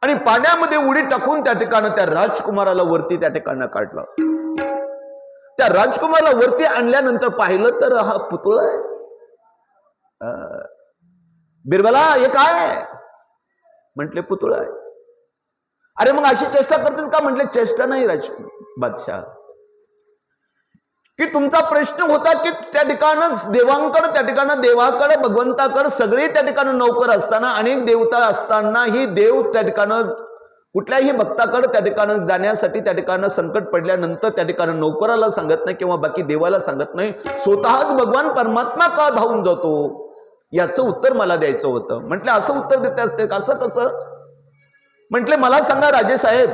आणि पाण्यामध्ये उडी टाकून त्या ठिकाणी त्या राजकुमाराला वरती त्या ठिकाणी काढलं. त्या राजकुमाराला वरती आणल्यानंतर पाहिलं तर हा पुतळा आहे. बिरबला हे काय म्हटले, पुतळा आहे. अरे मग अशी चेष्टा करतील का म्हटले, चेष्टा नाही बादशाह. की तुमचा प्रश्न होता की त्या ठिकाणं देवांकडे, त्या ठिकाणं देवाकडे, भगवंताकडे सगळे त्या ठिकाणं नौकर असताना, अनेक देवता असतानाही देव त्या ठिकाणं कुठल्याही भक्ताकडे त्या ठिकाणं जाण्यासाठी त्या ठिकाणं संकट पडल्यानंतर त्या ठिकाणं नौकराला सांगत नाही किंवा बाकी देवाला सांगत नाही, स्वतःच भगवान परमात्मा का धावून जातो, याचं उत्तर मला द्यायचं होतं. म्हटलं असं उत्तर देते असते, असं कसं? म्हटले मला सांगा राजेसाहेब,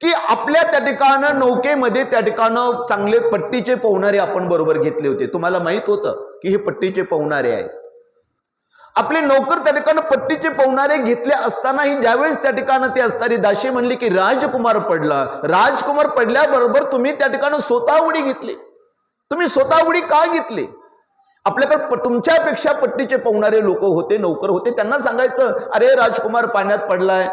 की आपल्या त्या ठिकाणं नौकेमध्ये त्या ठिकाणं चांगले पट्टीचे पोहणारे आपण बरोबर घेतले होते. तुम्हाला माहित होतं की हे पट्टीचे पोहणारे आहेत. आपले नौकर त्या ठिकाणं पट्टीचे पोहणारे घेतले असतानाही ज्यावेळेस त्या ठिकाणं ते असणारी दाशी म्हणली की राजकुमार पडला, राजकुमार पडल्याबरोबर तुम्ही त्या ठिकाणं स्वतः उडी घेतली. तुम्ही स्वतः उडी का घेतली? आपल्याकडे तुमच्यापेक्षा पट्टीचे पोहणारे लोक होते, नौकर होते, त्यांना सांगायचं अरे राजकुमार पाण्यात पडलाय,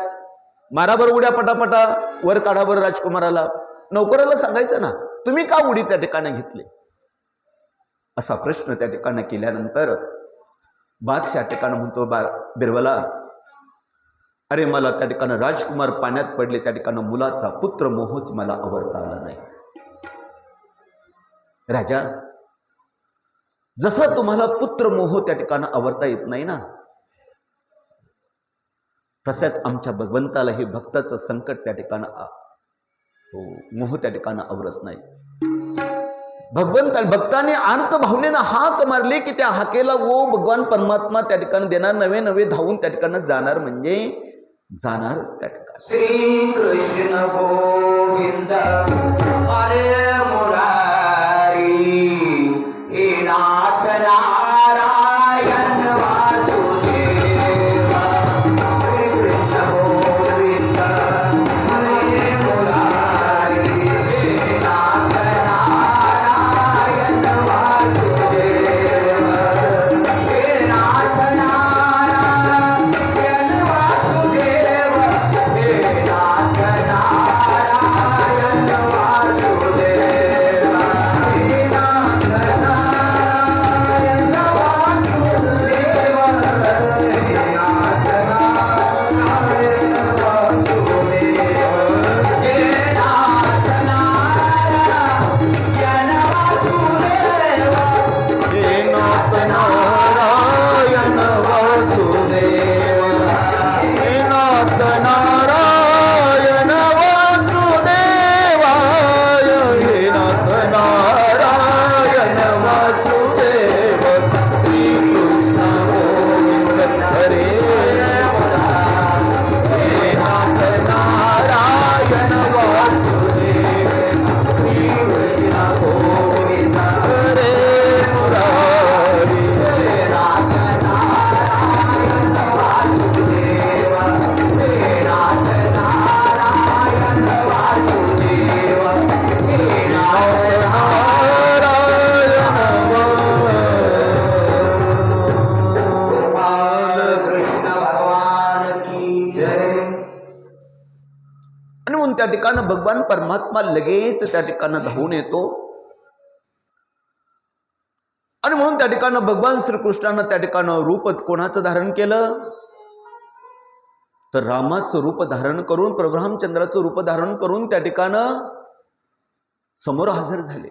मारा बरं उड्या पटापटा, वर काढा बरं राजकुमाराला. नौकराला सांगायचं ना, तुम्ही का उडी त्या ठिकाणी घेतली? असा प्रश्न त्या ठिकाणी केल्यानंतर बादशाह ठिकाणी म्हणतो बिरबला, अरे मला त्या ठिकाणी राजकुमार पाण्यात पडले, त्या ठिकाणी मुलाचा पुत्र मोहच मला आवरता आला नाही. राजा, जसा तुम्हाला पुत्र मोह त्या ठिकाणी आवरता येत नाही ना, तसंच आमच्या भगवंताला हे भक्ताचं संकट त्या ठिकाणी मोह त्या ठिकाणी आवरत नाही. भक्ताने आर्त भावनेनं हाक मारली की त्या हाकेला वो भगवान परमात्मा त्या ठिकाणी देणार, नवे नवे धावून त्या ठिकाणी जाणार, म्हणजे जाणारच त्या ठिकाणी. श्री कृष्ण गोविंद हरे मुरारी, हे नाथ नारायण वासुदेव. श्री कृष्ण गोविंद हरे मुरारी, हे नाथ नारायण वासुदेव. हे नाथ नारायण वासुदेव, हे नाथ नारायण वासुदेव. हे नाथ नारायण वासुदेव, हे नाथ नारायण वासुदेव. हे नाथ नारायण वासुदेव, हे नाथ नारायण वासुदेव, हे नाथ नारायण वासुदेवाय, हे नाथ नारायण वासुदेव. श्री कृष्ण गोविंद हरे, हे नाथ नारायण वासुदेव. श्री कृष्ण गोविंद हरे मुरारी. कृष्ण भगवान की जय. आणि म्हणून त्या ठिकाणी भगवान परमात्मा लगेच त्या ठिकाणी धावून येतो. आणि म्हणून त्या ठिकाणी भगवान श्रीकृष्णानं त्या ठिकाणी रूप कोणाचं धारण केलं, तर रामाचं रूप धारण करून, प्रभू रामचंद्राचं रूप धारण करून त्या ठिकाणी समोर हजर झाले.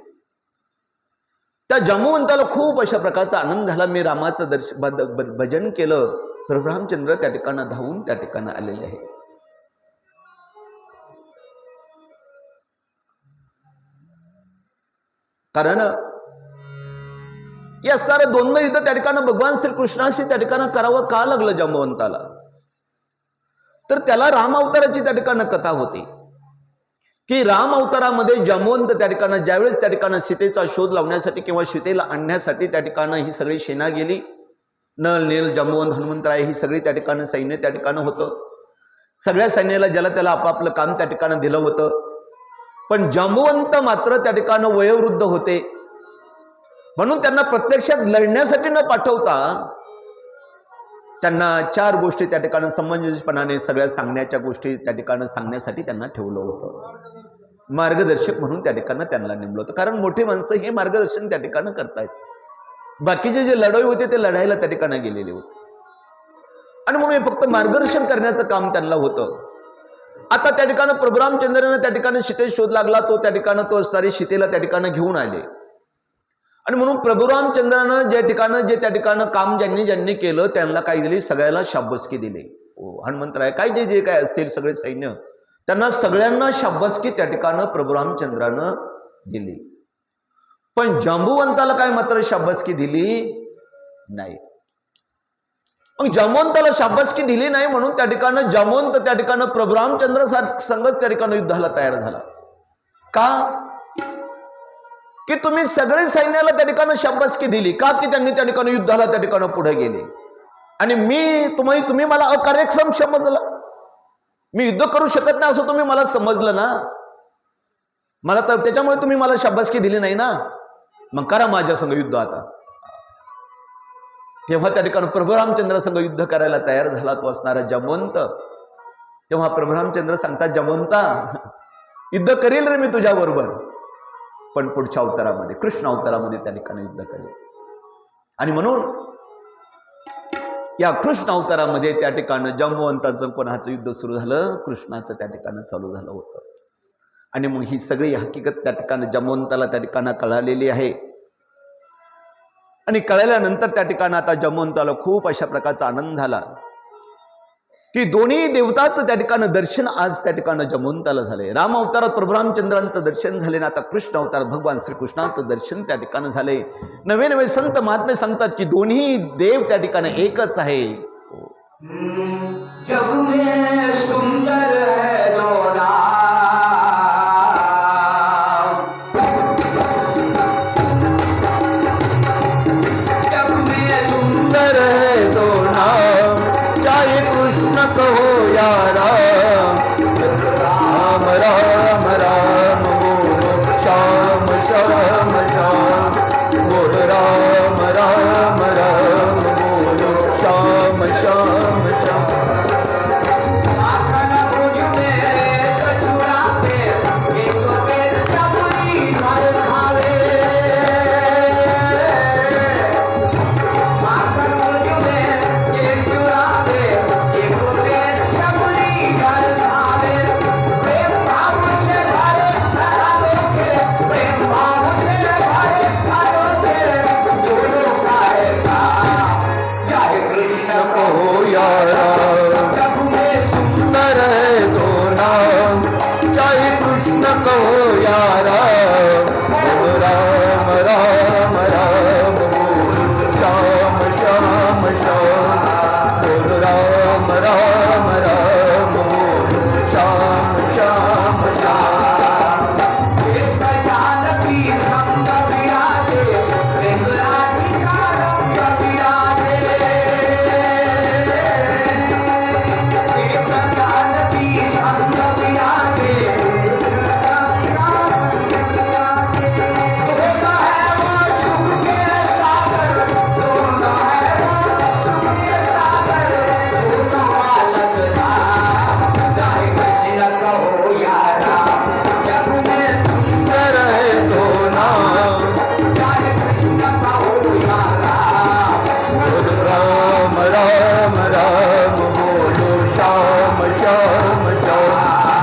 त्या जांबुवंताला खूप अशा प्रकारचा आनंद झाला. मी रामाचं भजन केलं, प्रभू रामचंद्र त्या ठिकाणी धावून त्या ठिकाणी आलेले आहे. कारण हे असणारं द्वंद्व युद्ध त्या ठिकाणी भगवान श्रीकृष्णाशी त्या ठिकाणी करावं का लागलं जांबवंताला, तर त्याला राम अवताराची त्या ठिकाणी कथा होती की राम अवतारामध्ये जांबवंत त्या ठिकाणी ज्यावेळेस त्या ठिकाणी सीतेचा शोध लावण्यासाठी किंवा सीतेला आणण्यासाठी त्या ठिकाणी ही सगळी सेना गेली, नल नील जांबवंत हनुमंतराय ही सगळी त्या ठिकाणी सैन्य त्या ठिकाणी होतं. सगळ्या सैन्याला ज्याला त्याला आपापलं काम त्या ठिकाणी दिलं होतं. पण जांबवंत मात्र त्या ठिकाणी वयोवृद्ध होते, म्हणून त्यांना प्रत्यक्षात लढण्यासाठी न पाठवता त्यांना 4 गोष्टी त्या ठिकाणी समंजसपणाने सगळ्या सांगण्याच्या गोष्टी त्या ठिकाणी सांगण्यासाठी त्यांना ठेवलं होतं. मार्गदर्शक म्हणून त्या ठिकाणी त्यांना नेमलं होतं. कारण मोठी माणसं हे मार्गदर्शन त्या ठिकाणी करतायत, बाकीचे जे लढाई होते ते लढायला त्या ठिकाणी गेलेले होते. आणि म्हणून हे फक्त मार्गदर्शन करण्याचं काम त्यांना होतं. आता त्या ठिकाणी प्रभू रामचंद्रानं त्या ठिकाणी सीतेचा शोध लागला, तो त्या ठिकाणी तो असणारी सीतेला त्या ठिकाणी घेऊन आले. आणि म्हणून प्रभू रामचंद्रानं जे ठिकाणं जे त्या ठिकाणं काम ज्यांनी केलं त्यांना काय दिली, सगळ्याला शाबासकी दिली. हनुमंतराय काय जे जे काय असतील सगळे सैन्य त्यांना सगळ्यांना शाबासकी त्या ठिकाणं प्रभू रामचंद्रानं दिली. पण जांबुवंताला काय मात्र शाबासकी दिली नाही. मग जांबुवंताला शाबासकी दिली नाही म्हणून त्या ठिकाणं जांबुवंत त्या ठिकाणं प्रभू रामचंद्र संगत त्या ठिकाणी युद्धाला तयार झाला. का की तुम्ही सगळे सैन्याला त्या ठिकाणी शाबासकी दिली, का की त्यांनी त्या ठिकाणी युद्धाला त्या ठिकाणी पुढे गेले. आणि तुम्ही मला अकार्यक्षम समजलं, मी युद्ध करू शकत नाही असं तुम्ही मला समजलं ना, मला तर त्याच्यामुळे तुम्ही मला शाबासकी दिली नाही ना, मग करा माझ्या संग युद्ध आता. तेव्हा त्या ठिकाणी प्रभू रामचंद्र संग युद्ध करायला तयार झाला तो असणारा जांबुवंत. तेव्हा प्रभू रामचंद्र सांगतात, जांबुवंता युद्ध करील रे मी तुझ्या बरोबर, पण पुढच्या अवतारामध्ये कृष्ण अवतारामध्ये त्या ठिकाणी युद्ध करेल. आणि म्हणून या कृष्ण अवतारामध्ये त्या ठिकाणी जांबुवंताचं कोणाचं युद्ध सुरू झालं, कृष्णाचं त्या ठिकाणी चालू झालं होतं. आणि मग ही सगळी हकीकत त्या ठिकाणी जांबुवंताला त्या ठिकाणी कळालेली आहे. आणि कळल्यानंतर त्या ठिकाणी आता जांबुवंताला खूप अशा प्रकारचा आनंद झाला की दोन्ही देवताचं त्या ठिकाणी दर्शन आज त्या ठिकाणी जांबुवंताला झाले. राम अवतारात प्रभू रामचंद्रांचं दर्शन झाले ना, आता कृष्ण अवतारात भगवान श्रीकृष्णाचं दर्शन त्या ठिकाणी झाले. नवे नवे संत महात्मे सांगतात की दोन्ही देव त्या ठिकाणी एकच आहे. जग में सुंदर है दो नाम, जग में सुंदर है दो नाम, चाहे कृष्ण कहो या राम. राम राम राम बोलो श्याम श्याम श्याम, बोलो राम राम राम बोलो श्याम श्याम श्याम. माखन भुज मेरे कचुरा पे, एक बेर चपली भर खावे. माखन भुज में एक चुरा पे, एक बेर चपली भर खावे. प्रेम भाव से भरे धरावे के, प्रेम भाव से भरे धरावे के, दोनों गाएगा जय कृष्ण कहो या राम, जग में सुंदर है दो नाम, चाहे कृष्ण कहो या राम. बोलो राम राम राम बोलो श्याम श्याम श्याम, बोलो राम राम राम बोलो श्याम श्याम श्याम. एक जानकी संग विराजे, प्रेम राधिका रंग विराजे. एक जानकी संग विराजे, सोना है वो सुख के सागर, सोना है वो सुख के सागर, दोनों अलग राम, जय कृष्ण कहो या राम. जग में सुंदर है दो नाम, जय कृष्ण कहो या राम. बोलो राम राम राम बोलो श्याम श्याम श्याम,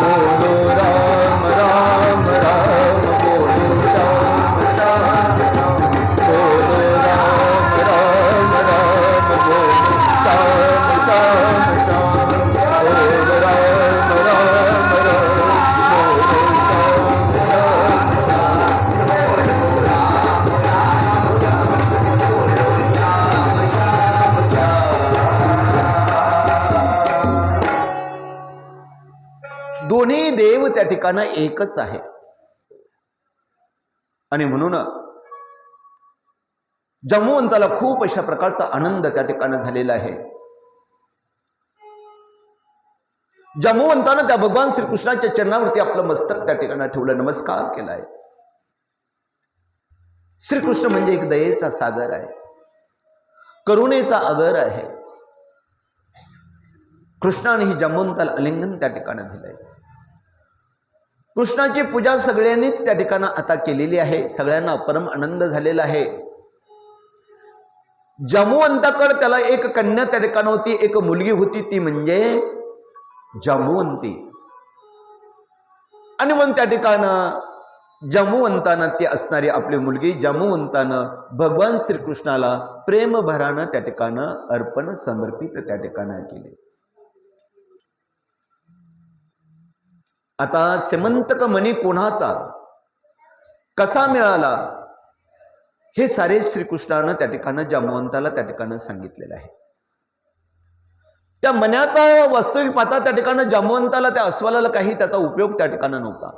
बोलो राम राम राम बोलो श्याम श्याम श्याम, बोलो राम राम राम बोलो श्याम श्याम श्याम, बोलो राम राम राम बोलो श्याम श्याम श्याम. दोन्ही देव त्या ठिकाणी एकच आहे. आणि म्हणून जांबुवंताला खूप अशा प्रकारचा आनंद त्या ठिकाणी झालेला आहे. जांबुवंतानं त्या भगवान श्रीकृष्णाच्या चरणावरती आपलं मस्तक त्या ठिकाणी ठेवलं, नमस्कार केलाय. श्रीकृष्ण म्हणजे एक दयेचा सागर आहे, करुणेचा आगर आहे. कृष्णाने ही जांबुवंताला आलिंगन त्या ठिकाणी दिलंय. कृष्णाची पूजा सगळ्यांनीच त्या ठिकाणी आता केलेली आहे, सगळ्यांना परम आनंद झालेला आहे. जांबुवंताकडे त्याला एक कन्या त्या ठिकाणी होती, एक मुलगी होती, ती म्हणजे जांबुवंती. आणि मग त्या ठिकाणं जांबुवंतानं ती असणारी आपली मुलगी जांबुवंतानं भगवान श्रीकृष्णाला प्रेमभरानं त्या ठिकाणं अर्पण समर्पित त्या ठिकाणं केले. आता सेमंतक मणी कोणाचा कसा मिळाला हे सारे श्रीकृष्णानं त्या ठिकाणं जांबुवंताला त्या ठिकाणं सांगितलेलं आहे. त्या मण्याचा वास्तविक पाहता त्या ठिकाणं जांबुवंताला त्या अस्वलाला काही त्याचा उपयोग त्या ठिकाणं नव्हता.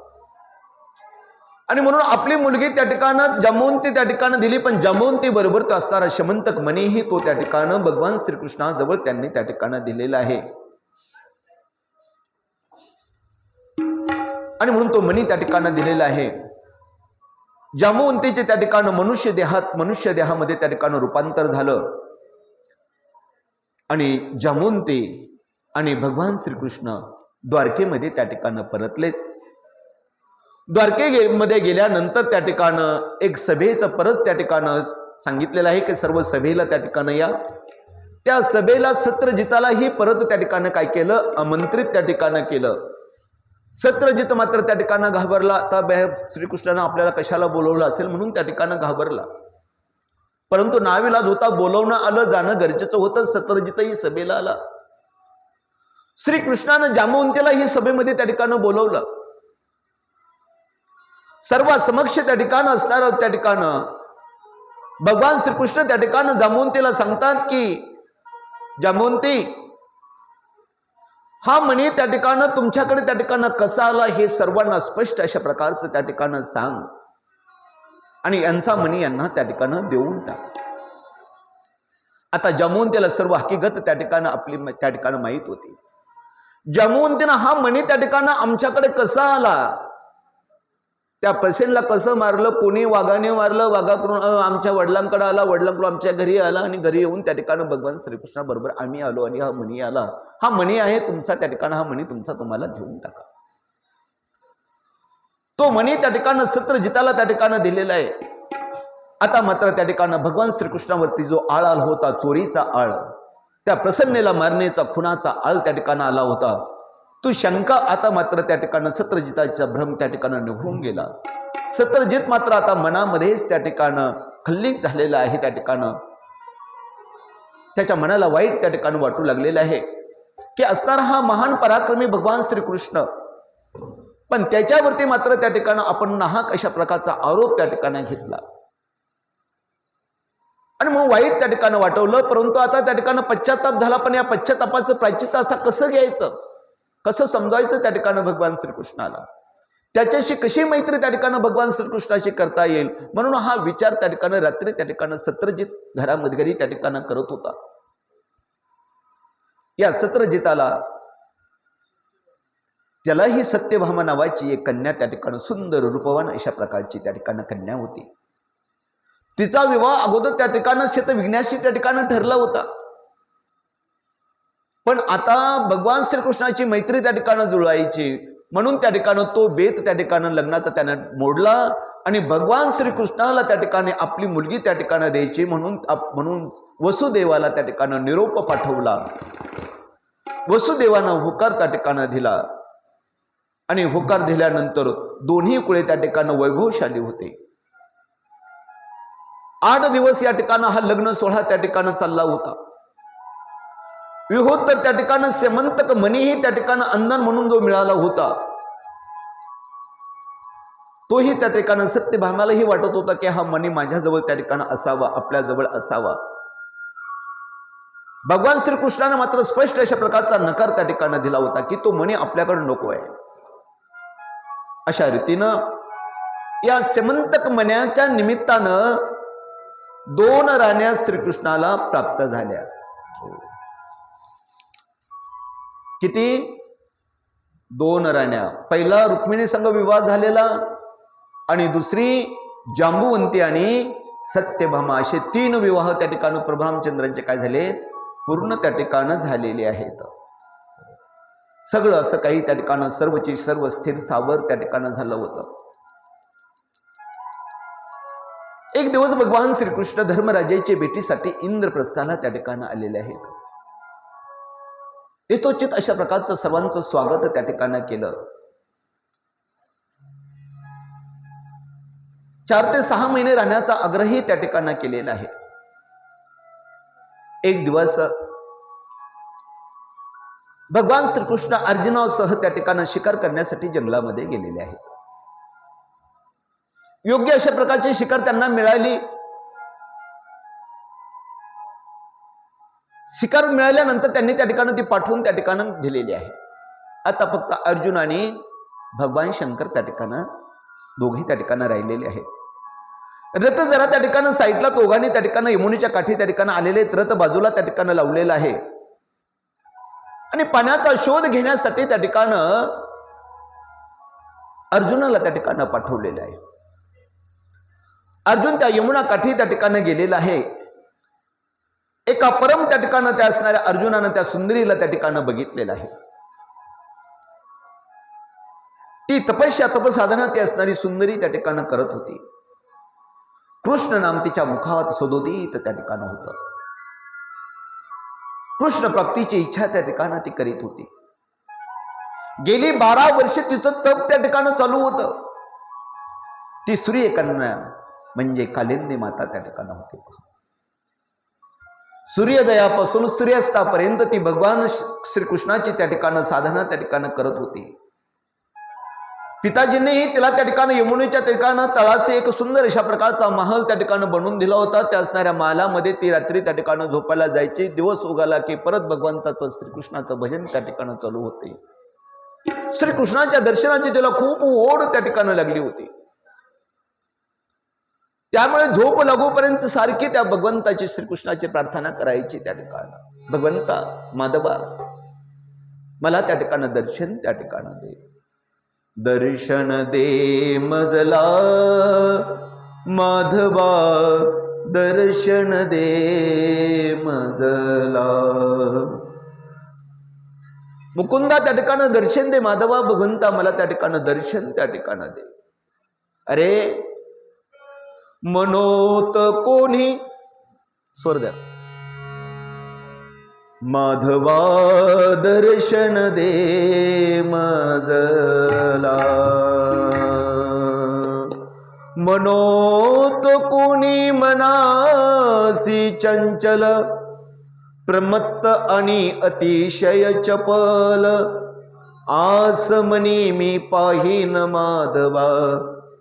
आणि म्हणून आपली मुलगी त्या ठिकाणं जांबुवंती त्या ठिकाणं दिली. पण जांबुवंती बरोबर तो असणारा शमंतक मणीही तो त्या ठिकाणं भगवान श्रीकृष्णाजवळ त्यांनी त्या ठिकाणं दिलेला आहे. आणि म्हणून तो मणी त्या ठिकाणं दिलेला आहे. जांबुवंतीचे त्या ठिकाणं मनुष्य देहामध्ये त्या ठिकाणं रूपांतर झालं. आणि जांबुवंती आणि भगवान श्रीकृष्ण द्वारकेमध्ये त्या ठिकाणं परतलेत. द्वारकेमध्ये गेल्यानंतर त्या ठिकाणं एक सभेचं परत त्या ठिकाणं सांगितलेलं आहे की सर्व सभेला त्या ठिकाणं या. त्या सभेला सत्रजितालाही परत त्या ठिकाणं काय केलं, आमंत्रित त्या ठिकाणं केलं. सत्रजित मात्र त्या ठिकाणं घाबरला. आता श्रीकृष्णानं आपल्याला कशाला बोलवलं असेल म्हणून त्या ठिकाणं घाबरला. परंतु नाविलाज होता, बोलवणं आलं, जाणं गरजेचं होतं. सत्रजितही सभेला आला. श्रीकृष्णानं जांबुवंतीला ही सभेमध्ये त्या ठिकाणं बोलवलं. सर्व समक्ष त्या ठिकाणं असणार त्या ठिकाणं भगवान श्रीकृष्ण त्या ठिकाणं जांबुवंतीला सांगतात की जांबुवंती, हा मणी त्या ठिकाणं तुमच्याकडे त्या ठिकाणं कसा आला हे सर्वांना स्पष्ट अशा प्रकारचं त्या ठिकाणं सांग. आणि यांचा मणी यांना त्या ठिकाणं देऊन टाक. आता जांबुवंतीला सर्व हकीकत त्या ठिकाणं आपली त्या ठिकाणं माहीत होती. जांबुवंतीनं हा मणी त्या ठिकाणं आमच्याकडे कसा आला, त्या पसेनला कसं मारलं, कोणी वाघाने मारलं, वाघाकडून आमच्या वडिलांकडे आला, वडिलांकडून आमच्या घरी आला आणि घरी येऊन त्या ठिकाणं भगवान श्रीकृष्णाबरोबर आम्ही आलो आणि हा मणी आला. हा मणी आहे तुमचा, त्या ठिकाणं हा मणी तुमचा, तुम्हाला घेऊन टाका. तो मणी त्या ठिकाणं सत्रजिताला त्या ठिकाणं दिलेला आहे. आता मात्र त्या ठिकाणं भगवान श्रीकृष्णावरती जो आळ आला होता, चोरीचा आळ, त्या प्रसन्नेला मारण्याचा खुनाचा आळ त्या ठिकाणं आला होता, तो शंका आता मात्र त्या ठिकाणं सत्रजिताचा भ्रम त्या ठिकाणं निघून गेला. सत्रजित मात्र आता मनामध्येच त्या ठिकाणं खल्लीत झालेला आहे. त्या ठिकाणं त्याच्या मनाला वाईट त्या ठिकाणं वाटू लागलेलं आहे की असणारा हा महान पराक्रमी भगवान श्रीकृष्ण, पण त्याच्यावरती मात्र त्या ठिकाणं आपण नाहक अशा प्रकारचा आरोप त्या ठिकाणं घेतला. आणि म्हणून वाईट त्या ठिकाणं वाटवलं. परंतु आता त्या ठिकाणं पश्चाताप झाला. पण या पश्चातापाचं प्रायश्चित्त असं कसं घ्यायचं, कसं समजायचं त्या ठिकाणं भगवान श्रीकृष्णाला, त्याच्याशी कशी मैत्री त्या ठिकाणं भगवान श्रीकृष्णाशी करता येईल, म्हणून हा विचार त्या ठिकाणं रात्री त्या ठिकाणं सत्रजित घरी त्या ठिकाणं करत होता. या सत्रजिताला त्यालाही सत्यभामा नावाची एक कन्या त्या ठिकाणं सुंदर रूपवान अशा प्रकारची त्या ठिकाणं कन्या होती. तिचा विवाह अगोदर त्या ठिकाणं शतविघ्नाशी त्या ठिकाणं ठरला होता. पण आता भगवान श्रीकृष्णाची मैत्री त्या ठिकाणं जुळवायची म्हणून त्या ठिकाणं तो बेत त्या ठिकाणं लग्नाचा त्यानं मोडला आणि भगवान श्रीकृष्णाला त्या ठिकाणी आपली मुलगी त्या ठिकाणं द्यायची म्हणून वसुदेवाला त्या ठिकाणं निरोप पाठवला. वसुदेवानं होकार त्या ठिकाणं दिला आणि होकार दिल्यानंतर दोन्ही कुळे त्या ठिकाणं वैभवशाली होते. 8 दिवस या ठिकाणं हा लग्न सोहळा त्या ठिकाणं चालला होता. विहोत्तर त्या ठिकाणं सेमंतक मणीही त्या ठिकाणं अंधन म्हणून जो मिळाला होता, तोही त्या ठिकाणं सत्यभामालाही वाटत होता की हा मणी माझ्याजवळ त्या ठिकाणं असावा, आपल्याजवळ असावा. भगवान श्रीकृष्णाने मात्र स्पष्ट अशा प्रकारचा नकार त्या ठिकाणं दिला होता की तो मणी आपल्याकडे नको आहे. अशा रीतीनं या सेमंतक मण्याच्या निमित्तानं 2 राण्या श्रीकृष्णाला प्राप्त झाल्या. किती? 2 राण्या. पहिला रुक्मिणी संग विवाह झालेला आणि दुसरी जांबुवंती आणि सत्यभामा, असे 3 विवाह त्या ठिकाणी प्रभू रामचंद्रांचे काय झाले, पूर्ण त्या ठिकाणी झालेले आहेत. सगळं असं काही त्या ठिकाणी सर्वची सर्व स्थिरतावर त्या ठिकाणी झालं होतं. एक दिवस भगवान श्रीकृष्ण धर्मराजाच्या भेटीसाठी इंद्रप्रस्थाला त्या ठिकाणी आलेले आहेत. यथोचित अशा प्रकारचं सर्वांचं स्वागत त्या ठिकाणी केलं. 4 ते 6 महिने राहण्याचा आग्रही त्या ठिकाणी केलेला आहे. एक दिवस भगवान श्रीकृष्ण अर्जुनासह त्या ठिकाणी शिकार करण्यासाठी जंगलामध्ये गेलेले आहेत. योग्य अशा प्रकारची शिकार त्यांना मिळाली. शिकार मिळाल्यानंतर त्यांनी त्या ठिकाणी ती पाठवून त्या ठिकाणी दिलेली आहे. आता फक्त अर्जुन आणि भगवान शंकर त्या ठिकाणी दोघे त्या ठिकाणी राहिलेले आहेत. रथ जरा त्या ठिकाणी साईडला दोघांनी त्या ठिकाणी यमुनेच्या काठी त्या ठिकाणी आलेले आहेत. रथ बाजूला त्या ठिकाणी लावलेला आहे आणि पाण्याचा शोध घेण्यासाठी त्या ठिकाणी अर्जुनाला त्या ठिकाणी पाठवलेलं आहे. अर्जुन त्या यमुना काठी त्या ठिकाणी गेलेला आहे. एका परम त्या ठिकाणी त्या असणाऱ्या अर्जुनानं त्या सुंदरीला त्या ठिकाणी बघितलेलं आहे. ती तपस्या तपसाधना ती असणारी सुंदरी त्या ठिकाणी करत होती. कृष्ण नाम तिच्या मुखात सदोदित त्या ठिकाणी होतं. कृष्ण प्राप्तीची इच्छा त्या ठिकाणी ती करीत होती. गेली 12 वर्ष तिचं तप त्या ठिकाणी चालू होतं. ती सूर्यकन्या म्हणजे कालिंदी माता त्या ठिकाणी होती. सूर्योदयापासून सूर्यास्तापर्यंत ती भगवान श्रीकृष्णाची त्या ठिकाणी साधना त्या ठिकाणी करत होती. पिताजींनीही तिला त्या ठिकाणी यमुनेच्या ठिकाणी तळाशी एक सुंदर अशा प्रकारचा महल त्या ठिकाणी बनवून दिला होता. त्या असणाऱ्या महालामध्ये ती रात्री त्या ठिकाणी झोपायला जायची. दिवस उगाला की परत भगवंताचं श्रीकृष्णाचं भजन त्या ठिकाणी चालू होते. श्रीकृष्णाच्या दर्शनाची तिला खूप ओढ त्या ठिकाणी लागली होती. त्यामुळे झोप लागूपर्यंत सारखी त्या भगवंताची श्रीकृष्णाची प्रार्थना करायची त्या ठिकाणी. भगवंता माधवा मला त्या ठिकाणी दर्शन त्या ठिकाणी दे. दर्शन दे मजला माधवा दर्शन दे मजला. मुकुंदा त्या ठिकाणी दर्शन दे माधवा. भगवंता मला त्या ठिकाणी दर्शन त्या ठिकाणी दे. अरे मनोत कोणी स्वर द्या. माधवा दर्शन दे मजला. मनोत कोणी मनासी चंचल प्रमत्त आणि अतिशय चपल. आसमनी मी पाहीन माधवा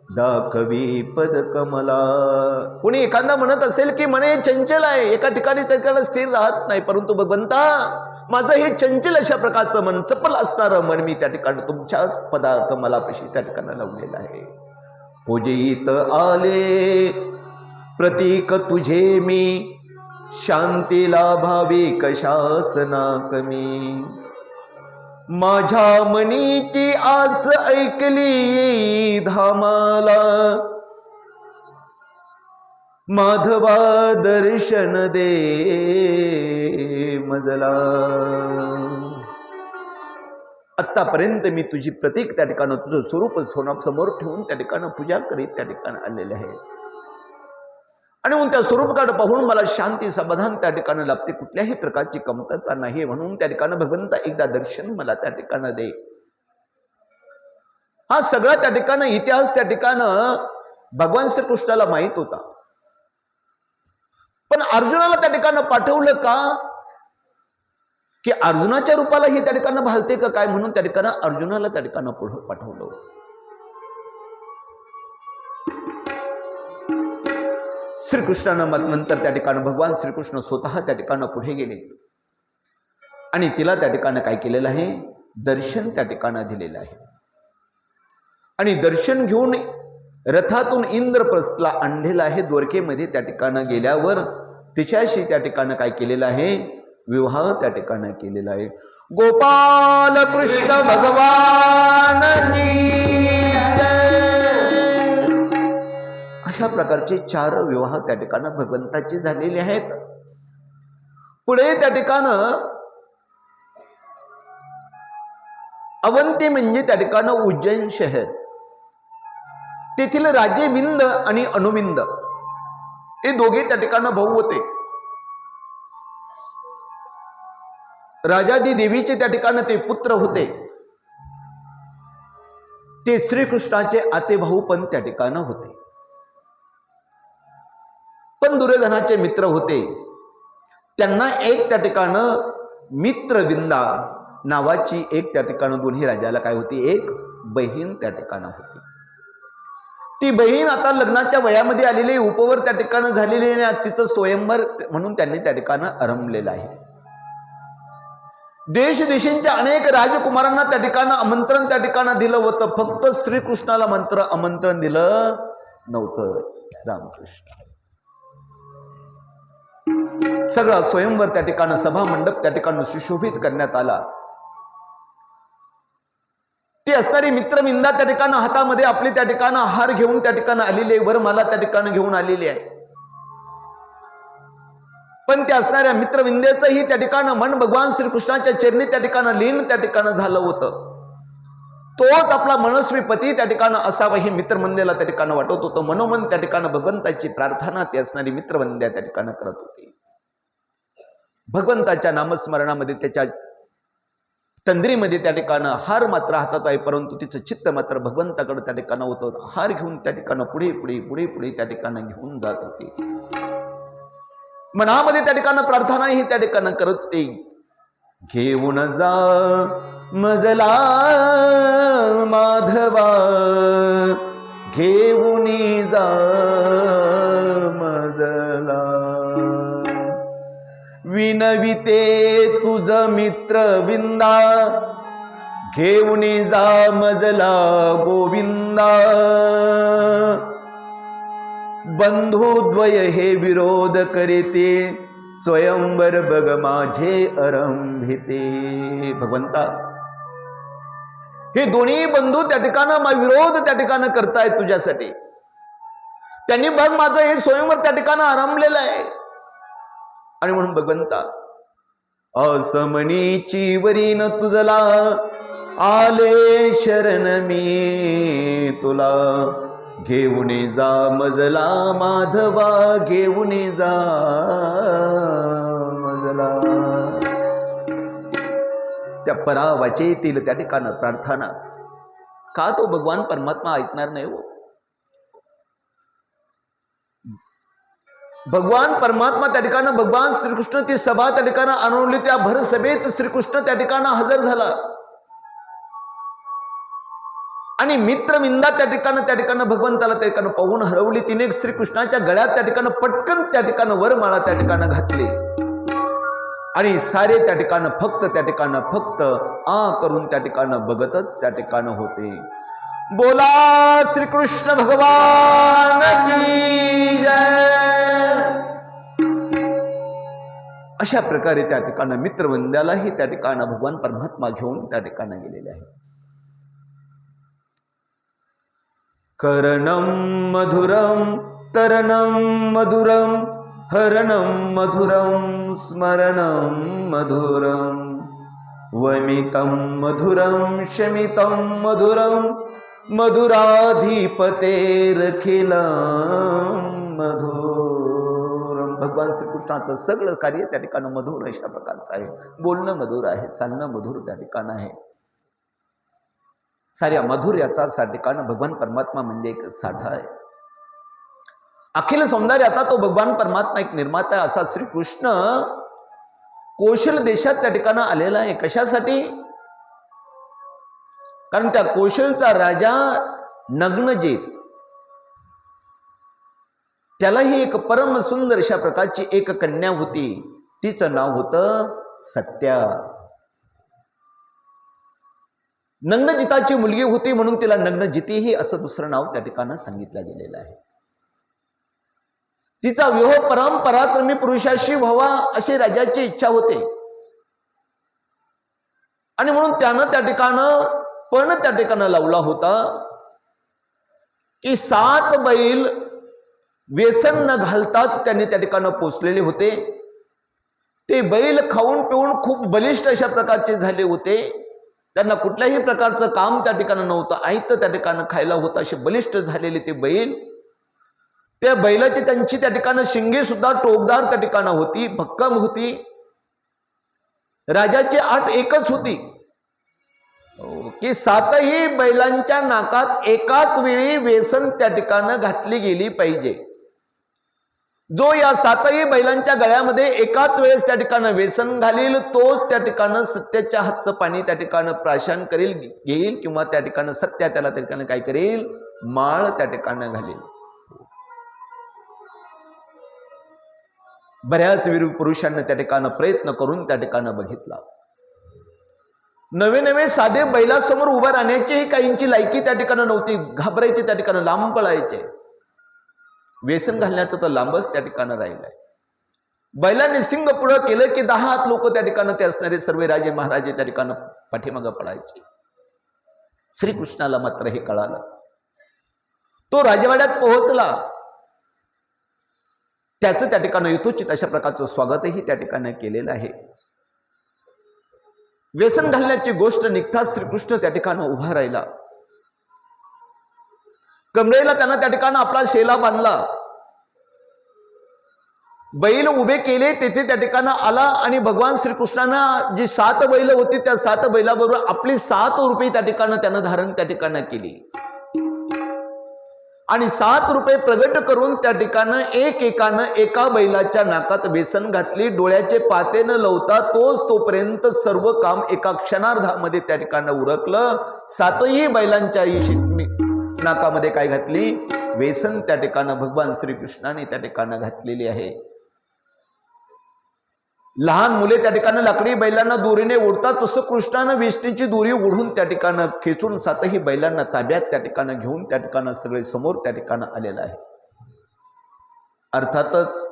दाखवी पद कमला. कोणी एखादा म्हणत असेल की मने चंचल आहे, एका ठिकाणी त्या स्थिर राहत नाही, परंतु भगवंता माझं हे चंचल अशा प्रकारचं मन, चपल असणारं मन मी त्या ठिकाणी तुमच्याच पदा कमलापाशी त्या ठिकाणी लावलेलं आहे. पूजित आले प्रतीक तुझे मी शांती लाभावी कशासना कमी. माझ्या मनीची आस ऐकली धामाला. माधवा दर्शन दे मजला. आतापर्यंत मी तुझी प्रतीक त्या ठिकाणी तुझं स्वरूप समोर ठेवून त्या ठिकाणी पूजा करीत त्या ठिकाणी आलेले आहे आणि मग त्या स्वरूपाकडे पाहून मला शांती समाधान त्या ठिकाणी लाभते. कुठल्याही प्रकारची कमतरता नाही. म्हणून त्या ठिकाणी भगवंता एकदा दर्शन मला त्या ठिकाणी दे. हा सगळा त्या ठिकाणी इतिहास त्या ठिकाणी भगवान श्रीकृष्णाला माहित होता. पण अर्जुनाला त्या ठिकाणी पाठवलं का की अर्जुनाच्या रूपाला ही त्या ठिकाणी भालते का काय, म्हणून त्या ठिकाणी अर्जुनाला त्या ठिकाणी पुढे पाठवलं. श्रीकृष्णानं मत नंतर त्या ठिकाणी भगवान श्रीकृष्ण स्वतः त्या ठिकाणी पुढे गेले आणि तिला त्या ठिकाणी काय केलेलं आहे, दर्शन त्या ठिकाणी दिलेलं आहे. आणि दर्शन घेऊन रथातून इंद्रप्रस्थला आणलेला आहे. द्वारकेमध्ये त्या ठिकाणी गेल्यावर तिच्याशी त्या ठिकाणी काय केलेलं आहे, विवाह त्या ठिकाणी केलेला आहे. गोपाल कृष्ण भगवान की जय. अशा प्रकारचे 4 विवाह त्या ठिकाणी भगवंताचे झालेले आहेत. पुढे त्या ठिकाणी अवंती म्हणजे त्या ठिकाणी उज्जैन शहर, तेथील राजे विंद आणि अनुविंद हे दोघे त्या ठिकाणी भाऊ होते. राजादी देवीचे त्या ठिकाणी ते पुत्र होते. ते श्रीकृष्णाचे आते भाऊ पण त्या ठिकाणी होते. दुर्योधनाचे मित्र होते, त्यांना एक त्या ठिकाणं मित्रविंदा नावाची एक त्या ठिकाणं दोन्ही राजाला काय होती, एक बहीण त्या ठिकाणं होती. ती बहीण आता लग्नाच्या वयामध्ये आलेली, उपवर त्या ठिकाणं झालेली आहे, तिचं स्वयंवर म्हणून त्यांनी त्या ठिकाणं आरंभलेलं आहे. देशदेशींच्या अनेक राजकुमारांना त्या ठिकाणं आमंत्रण त्या ठिकाणं दिलं होतं, फक्त श्रीकृष्णाला आमंत्रण दिलं नव्हतं. रामकृष्ण सगळा स्वयंवर त्या ठिकाणं सभा मंडप त्या ठिकाणं सुशोभित करण्यात आला. ती असणारी मित्रविंदा त्या ठिकाणं हातामध्ये आपली त्या ठिकाणं हार घेऊन त्या ठिकाणं आलेली आहे, वरमाला त्या ठिकाणं घेऊन आलेली आहे. पण त्या असणाऱ्या मित्रविंदेचंही त्या ठिकाणं मन भगवान श्रीकृष्णाच्या चरणी त्या ठिकाणं लीन त्या ठिकाणं झालं होतं. तोच आपला मनस्वी पती त्या ठिकाणं असावा हे मित्रवंदेला त्या ठिकाणं वाटत होतं. मनोमन त्या ठिकाणं भगवंताची प्रार्थना ती असणारी मित्रवंद्या त्या ठिकाणं करत होती. भगवंताच्या नामस्मरणामध्ये त्याच्या तंद्रीमध्ये त्या ठिकाणं हार मात्र हातात आहे, परंतु तिचं चित्त मात्र भगवंताकडे त्या ठिकाणं होतं. हार घेऊन त्या ठिकाणं पुढे पुढे पुढे पुढे त्या ठिकाणं घेऊन जात होती. मनामध्ये त्या ठिकाणं प्रार्थना ही त्या ठिकाणं करत होती. घेऊन जा मजला माधवा, घेऊन जा मजला, विनविते तुझ मित्रविंदा, घेऊन जा मजला गोविंदा, बंधुद्वय हे विरोध करीते, स्वयंवर बग माझे आरंभिते. भगवंता, हे दोन्ही बंधू त्या ठिकाणं विरोध त्या ठिकाणं करतायत तुझ्यासाठी. त्यांनी बघ माझं हे स्वयंवर त्या ठिकाणं आरंभलेलं आहे. आणि म्हणून भगवंता, असमनीची वरीन तुझला, आले शरण मी तुला, घेऊन जा मजला माधवा, घेऊन जा मजला. त्या परावाचेतील त्या ठिकाणं प्रार्थना का तो भगवान परमात्मा ऐकणार नाही हो? भगवान परमात्मा त्या ठिकाणं भगवान श्रीकृष्ण ती सभा त्या ठिकाणं आणवली. त्या भर सभेत श्रीकृष्ण त्या ठिकाणं हजर झाला आणि मित्रविंदा त्या ठिकाणं भगवंताला त्या ठिकाणं पाहून हरवली. तिने श्रीकृष्णाच्या गळ्यात त्या ठिकाणं पटकन त्या ठिकाणं वरमाळा त्या ठिकाणं घातली आणि सारे त्या ठिकाणं फक्त आ करून त्या ठिकाणं बघतच त्या ठिकाणं होते. बोला श्रीकृष्ण भगवान की जय. अशा प्रकारे त्या ठिकाणं मित्रवंद्यालाही त्या ठिकाणं भगवान परमात्मा घेऊन त्या ठिकाणं गेलेले आहे. करणं मधुरं तरणं मधुरं, हरणं मधुरं स्मरणं मधुरं, वमितं मधुरं शमितं मधुरं, मधुराधिपतेरखिलं मधुरं. भगवान श्रीकृष्णाचं सगळं कार्य त्या ठिकाणं मधुर अशा प्रकारचं आहे. बोलणं मधुर आहे, चालणं मधुर त्या ठिकाणं आहे. साऱ्या माधुर्याचा त्या ठिकाणं भगवान परमात्मा म्हणजे एक साठा आहे. अखिल सौंदर्याचा तो भगवान परमात्मा एक निर्माता असा श्रीकृष्ण कौशल देशात त्या ठिकाणं आलेला आहे. कशासाठी? कारण त्या कौशलचा राजा नग्नजित, त्यालाही एक परम सुंदर अशा प्रकारची एक कन्या होती. तिचं नाव होतं सत्या. नग्नजिताची मुलगी होती म्हणून तिला नग्नजितीही असं दुसरं नाव त्या ठिकाणं सांगितलं गेलेलं आहे. तिचा विवाह परम पराक्रमी पुरुषाशी व्हावा अशी राजाची इच्छा होते आणि म्हणून त्यानं त्या ठिकाणं पण त्या ठिकाणं लावला होता की 7 बैल व्यसन न घालताच त्यांनी त्या ठिकाणं पोचलेले होते. ते बैल खाऊन पिऊन खूप बलिष्ठ अशा प्रकारचे झाले होते. त्यांना कुठल्याही प्रकारचं काम त्या ठिकाणं नव्हतं, आयतं त्या ठिकाणं खायला होतं. असे बलिष्ठ झालेले ते बैल, त्या बैलाची त्यांची त्या ठिकाणं शिंगे सुद्धा टोकदार त्या ठिकाणं होती, भक्कम होती. राजाची आट एकच होती की 7ही बैलांच्या नाकात एकाच वेळी व्यसन त्या ठिकाणं घातली गेली पाहिजे. जो या सातही बैलांच्या गळ्यामध्ये एकाच वेळेस त्या ठिकाणी व्यसन घालील तोच त्या ठिकाणी सत्याच्या हातचं पाणी त्या ठिकाणी प्राशन करील घेईल किंवा त्या ठिकाणी सत्या त्याला त्या ठिकाणी काय करेल माळ त्या ठिकाणी घालील. बऱ्याच वीर पुरुषांनी त्या ठिकाणी प्रयत्न करून त्या ठिकाणी बघितला. नवे नवे साधे बैलासमोर उभा राहण्याची काहींची लायकी त्या ठिकाणी नव्हती. घाबरायचे, त्या ठिकाणी लांब पळायचे. व्यसन घालण्याचं तर लांबच त्या ठिकाणी राहिलंय. बैलांनी सिंग पुढं केलं की 10 हात लोक त्या ठिकाणी ते असणारे सर्व राजे महाराजे त्या ठिकाणी पाठीमागं पळायचे. श्रीकृष्णाला मात्र हे कळालं. तो राजवाड्यात पोहोचला. त्याचं त्या ठिकाणी यथोचित अशा प्रकारचं स्वागतही त्या ठिकाणी केलेलं आहे. व्यसन घालण्याची गोष्ट निघताच श्रीकृष्ण त्या ठिकाणी उभा राहिला. कमरेला त्यानं त्या ठिकाणी आपला शेला बांधला. बैल उभे केले, तेथे त्या ठिकाणी आला आणि भगवान श्रीकृष्णानं जी 7 बैल होती त्या 7 बैलाबरोबर आपली 7 रुपये त्या ठिकाणी त्यानं धारण त्या ठिकाणी केली आणि 7 रुपये प्रगट करून त्या ठिकाणी एकानं एका बैलाच्या नाकात व्यसन घातली. डोळ्याचे पाते न लावता तोपर्यंत सर्व काम एका क्षणार्धामध्ये त्या ठिकाणी उरकलं. 7ही बैलांच्या नाकामध्ये काय घातली व्यसन त्या ठिकाणी भगवान श्रीकृष्णाने त्या ठिकाणी घातलेली आहे. लहान मुले त्या ठिकाणी लाकडी बैलांना दोरीने ओढतात, तसं कृष्णानं विष्णूची दोरी ओढून त्या ठिकाणी खेचून 7ही बैलांना ताब्यात त्या ठिकाणी घेऊन त्या ठिकाणी सगळे समोर त्या ठिकाणी आलेलं आहे. अर्थातच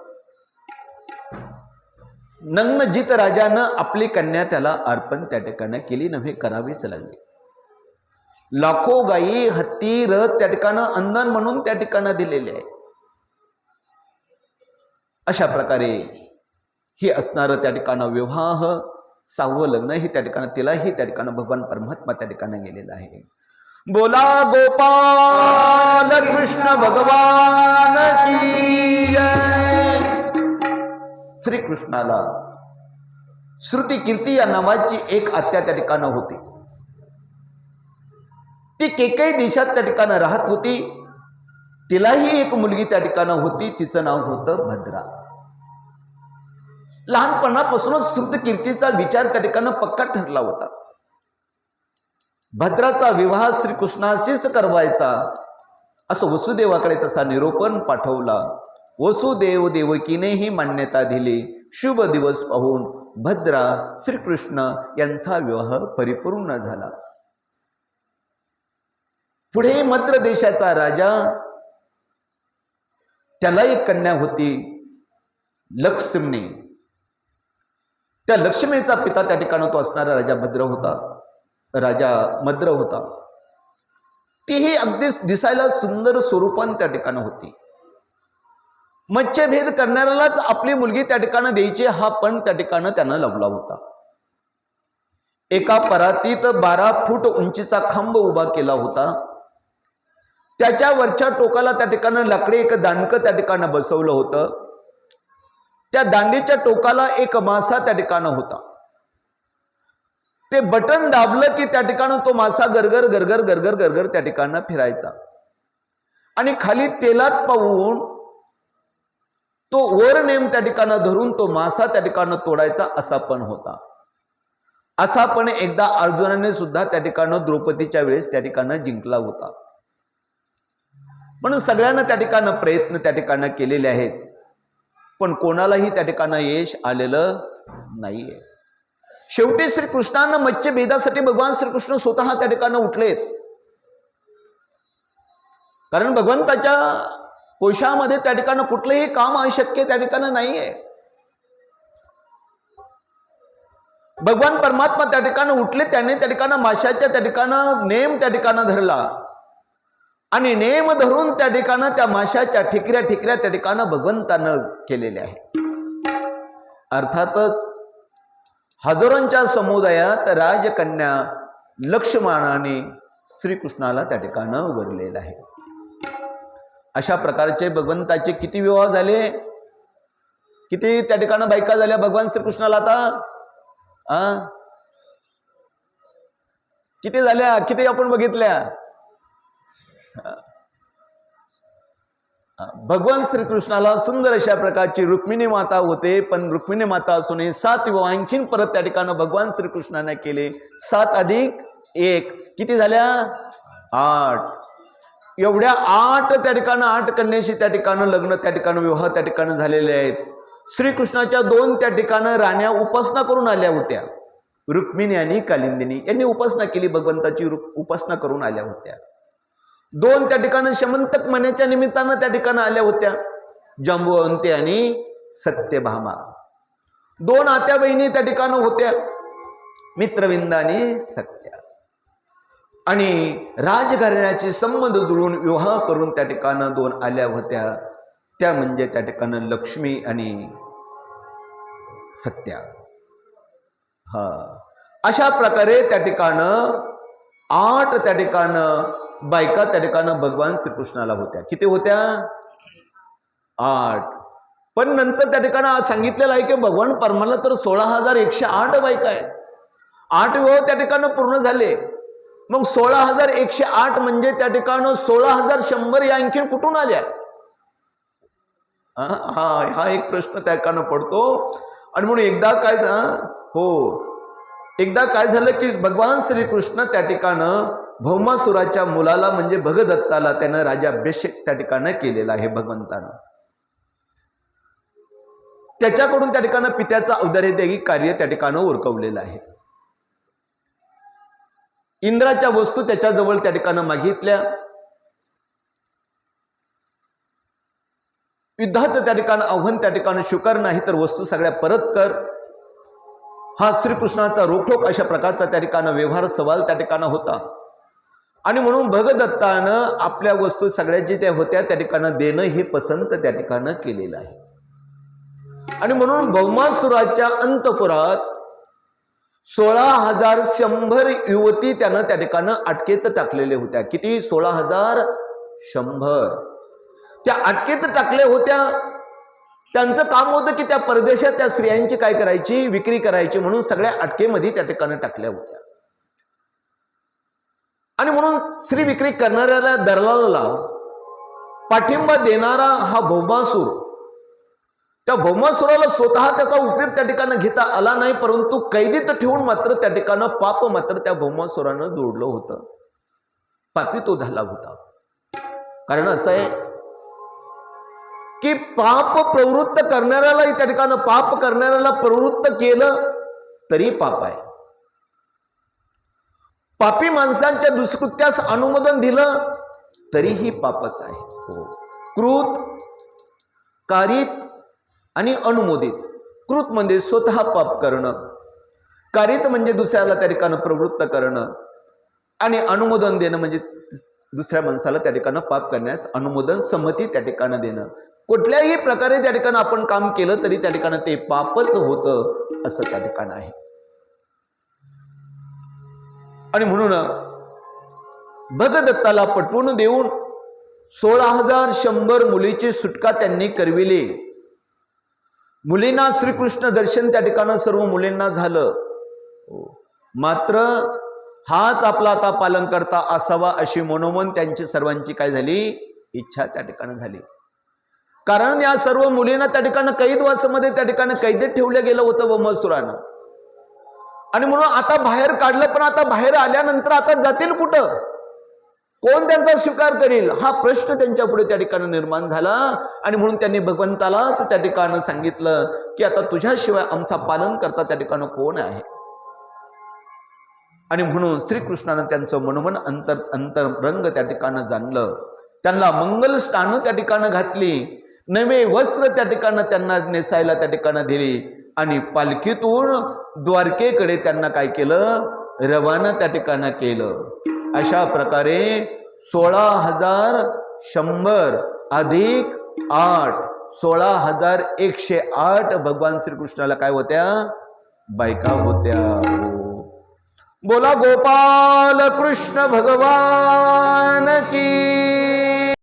नग्नजित राजानं आपली कन्या त्याला अर्पण त्या ठिकाणी केली नव्हे, करावीच लागली. लाखो गायी हत्ती रथ त्या ठिकाणी अंधन म्हणून त्या ठिकाणी दिलेले आहे. अशा प्रकारे ही असणारं त्या ठिकाणी विवाह 6वं लग्न ही त्या ठिकाणी तिलाही त्या ठिकाणी भगवान परमात्मा त्या ठिकाणी गेलेला आहे. बोला गोपाल कृष्ण भगवान की जय. श्रीकृष्णाला श्रुती कीर्ती या नावाची एक आत्या त्या ठिकाणी होती. ती केकई देशात त्या ठिकाणी राहत होती. तिलाही एक मुलगी त्या ठिकाणी होती. तिचं नाव होतं भद्रा. लहानपणापासूनच श्रुत कीर्तीचा विचार त्या ठिकाणी पक्का ठरला होता. भद्राचा विवाह श्रीकृष्णाशीच करवायचा असं वसुदेवाकडे तसा निरोपण पाठवला. वसुदेव देवकीनेही मान्यता दिली. शुभ दिवस पाहून भद्रा श्रीकृष्ण यांचा विवाह परिपूर्ण झाला. पुढे मद्र देशाचा राजा, त्याला एक कन्या होती लक्ष्मी. त्या लक्ष्मीचा पिता त्या ठिकाणी तो असणारा राजा मद्र होता. तीही अगदी दिसायला सुंदर स्वरूपान त्या ठिकाणी होती. मच्छभेद करणाऱ्यालाच आपली मुलगी त्या ठिकाणी द्यायची हा पण त्या ठिकाणी त्यानं लावला होता. एका परातीत 12 फूट उंचीचा खांब उभा केला होता. त्याच्या वरच्या टोकाला त्या ठिकाणी लाकडी एक दांडकं त्या ठिकाणी बसवलं होतं. त्या दांडीच्या टोकाला एक मासा त्या ठिकाणी होता. ते बटन दाबलं की त्या ठिकाणी तो मासा गरगर गरगर गरगर गरगर त्या ठिकाणी फिरायचा आणि खाली तेलात पाहून तो वर नेम त्या ठिकाणी धरून तो मासा त्या ठिकाणी तोडायचा असा पण होता. असा पण एकदा अर्जुनाने सुद्धा त्या ठिकाणी द्रौपदीच्या वेळेस त्या ठिकाणी जिंकला होता. म्हणून सगळ्यांना त्या ठिकाणी प्रयत्न त्या ठिकाणी केलेले आहेत, पण कोणालाही त्या ठिकाणी यश आलेलं नाहीये. शेवटी श्रीकृष्णानं मच्छभेदासाठी भगवान श्रीकृष्ण स्वतः त्या ठिकाणी उठलेत. कारण भगवंताच्या कोशामध्ये त्या ठिकाणी कुठलंही काम अशक्य त्या ठिकाणी नाहीये. भगवान परमात्मा त्या ठिकाणी उठले. त्याने त्या ठिकाणी माशाच्या त्या ठिकाणी नेम त्या ठिकाणी धरला आणि नेम धरून त्या ठिकाणी त्या माशाच्या ठिकऱ्या ठिकऱ्या त्या ठिकाणी भगवंतानं केलेल्या आहे. अर्थातच हजारोंच्या समुदायात राजकन्या लक्ष्मणाने श्रीकृष्णाला त्या ठिकाणी वरलेलं आहे. अशा प्रकारचे भगवंताचे किती विवाह झाले, किती त्या ठिकाणी बायका झाल्या भगवान श्रीकृष्णाला आता किती झाल्या, किती आपण बघितल्या. भगवान श्रीकृष्णाला सुंदर अशा प्रकारची रुक्मिणी माता होते, पण रुक्मिणी माता असूनही 7 विवाह आणखीन परत त्या ठिकाणी भगवान श्रीकृष्णाने केले. 7 अधिक 1 किती झाल्या? 8. एवढ्या 8 त्या ठिकाणी 8 कन्याशी त्या ठिकाणी लग्न, त्या ठिकाणी विवाह त्या ठिकाणी झालेले आहेत. श्रीकृष्णाच्या 2 त्या ठिकाणी राण्या उपासना करून आल्या होत्या, रुक्मिणी आणि कालिंदिनी यांनी उपासना केली, भगवंताची उपासना करून आल्या होत्या. 2 त्या ठिकाणी शमंतक मण्याच्या निमित्तानं त्या ठिकाणी आल्या होत्या, जांबुवंती आणि सत्यभामा. 2 आत्या बहिणी त्या ठिकाणी होत्या, मित्रविंद आणि सत्या. आणि राजघराण्याचे संबंध जुळून विवाह करून त्या ठिकाणी 2 आल्या होत्या, त्या म्हणजे त्या ठिकाणी लक्ष्मी आणि सत्या. अशा प्रकारे त्या ठिकाणी 8 त्या ठिकाणी बायका त्या ठिकाणी भगवान श्रीकृष्णाला होत्या. किती होत्या? 8. पण नंतर त्या ठिकाणी सांगितलेलं आहे की भगवान परमाला तर 16,108 बायका आहेत. 8 विवाह त्या ठिकाणी पूर्ण झाले. मग 16,108 म्हणजे त्या ठिकाणी 16,100 या आणखीन कुठून आल्या? हा एक प्रश्न त्या ठिकाणी पडतो. आणि म्हणून एकदा काय झालं की भगवान श्रीकृष्ण त्या ठिकाणी भौमासुराच्या मुलाला म्हणजे भगदत्ताला त्यानं राज्याभिषेक त्या ठिकाणी केलेला आहे भगवंतानं. त्याच्याकडून त्या ठिकाणी पित्याचा औदार्यदायी कार्य त्या ठिकाणी उरकवलेलं आहे. इंद्राच्या वस्तू त्याच्याजवळ त्या ठिकाणी मागितल्या. युद्धाचं त्या ठिकाणी आव्हान त्या ठिकाणी स्वीकार नाही तर वस्तू सगळ्या परत कर, हा श्रीकृष्णाचा रोखोक अशा प्रकारचा त्या ठिकाणी व्यवहार सवाल त्या ठिकाणी होता. आणि म्हणून भगदत्तानं आपल्या वस्तू सगळ्याची त्या होत्या त्या ठिकाणी देणं हे पसंत त्या ठिकाणी केलेलं आहे. आणि म्हणून भौमासुराच्या अंतपुरात 16,100 युवती त्यानं त्या ठिकाणी अटकेत टाकलेल्या होत्या. किती? 16,100 त्या अटकेत टाकल्या होत्या. त्यांचं काम होतं की त्या परदेशात त्या स्त्रियांची काय करायची? विक्री करायची. म्हणून सगळ्या अटकेमध्ये त्या ठिकाणी टाकल्या होत्या. आणि म्हणून स्त्री विक्री करणाऱ्याला दलालाला पाठिंबा देणारा हा भौमासूर, त्या भौमासुराला स्वतः त्याचा उपयोग त्या ठिकाणी घेता आला नाही, परंतु कैदीत ठेवून मात्र त्या ठिकाणी पाप मात्र त्या भौमासुरानं जोडलं होतं. पापी तो झाला होता. कारण असं आहे की पाप प्रवृत्त करणाऱ्याला त्या ठिकाणी पाप करणाऱ्याला प्रवृत्त केलं तरी पाप आहे. पापी माणसांच्या दुष्कृत्यास अनुमोदन दिलं तरीही पापच आहे. कृत, कारित आणि अनुमोदित. कृत म्हणजे स्वतः पाप करणं, कारित म्हणजे दुसऱ्याला त्या ठिकाणी प्रवृत्त करणं, आणि अनुमोदन देणं म्हणजे दुसऱ्या माणसाला त्या ठिकाणी पाप करण्यास अनुमोदन, संमती त्या ठिकाणी देणं. कुठल्याही प्रकारे त्या ठिकाणी आपण काम केलं तरी त्या ठिकाणी ते पापच होतं असं त्या ठिकाणी आहे. आणि म्हणून भगदत्ताला पटवून देऊन 16,100 मुलीची सुटका त्यांनी करविली. मुलींना श्रीकृष्ण दर्शन त्या ठिकाणी सर्व मुलींना झालं. मात्र हाच आपला आता पालन करता असावा अशी मनोमन त्यांची सर्वांची काय झाली? इच्छा त्या ठिकाणी झाली. कारण या सर्व मुलींना त्या ठिकाणी कैदवासामध्ये त्या ठिकाणी कैदेत ठेवलं गेलं होतं भौमासुरानं. आणि म्हणून आता बाहेर काढलं, पण आता बाहेर आल्यानंतर आता जातील कुठं? कोण त्यांचा स्वीकार करील? हा प्रश्न त्यांच्या पुढे त्या ठिकाणी निर्माण झाला. आणि म्हणून त्यांनी भगवंतालाच त्या ठिकाणी सांगितलं की आता तुझ्याशिवाय आमचा पालन करता त्या ठिकाणी कोण आहे? आणि म्हणून श्रीकृष्णानं त्यांचं मनोमन अंतरंग त्या ठिकाणी जाणलं. त्यांना मंगल स्नान त्या ठिकाणी घातली, नवे वस्त्र त्या ठिकाणी त्यांना नेसायला त्या ठिकाणी दिली, आणि पालखीतून द्वारकेकडे त्यांना काय केलं? रवाना त्या ठिकाणी केलं. अशा प्रकारे 16,100 अधिक 8 16,108 भगवान श्रीकृष्णाला काय होत्या? बायका होत्या. बोला गोपाल कृष्ण भगवान की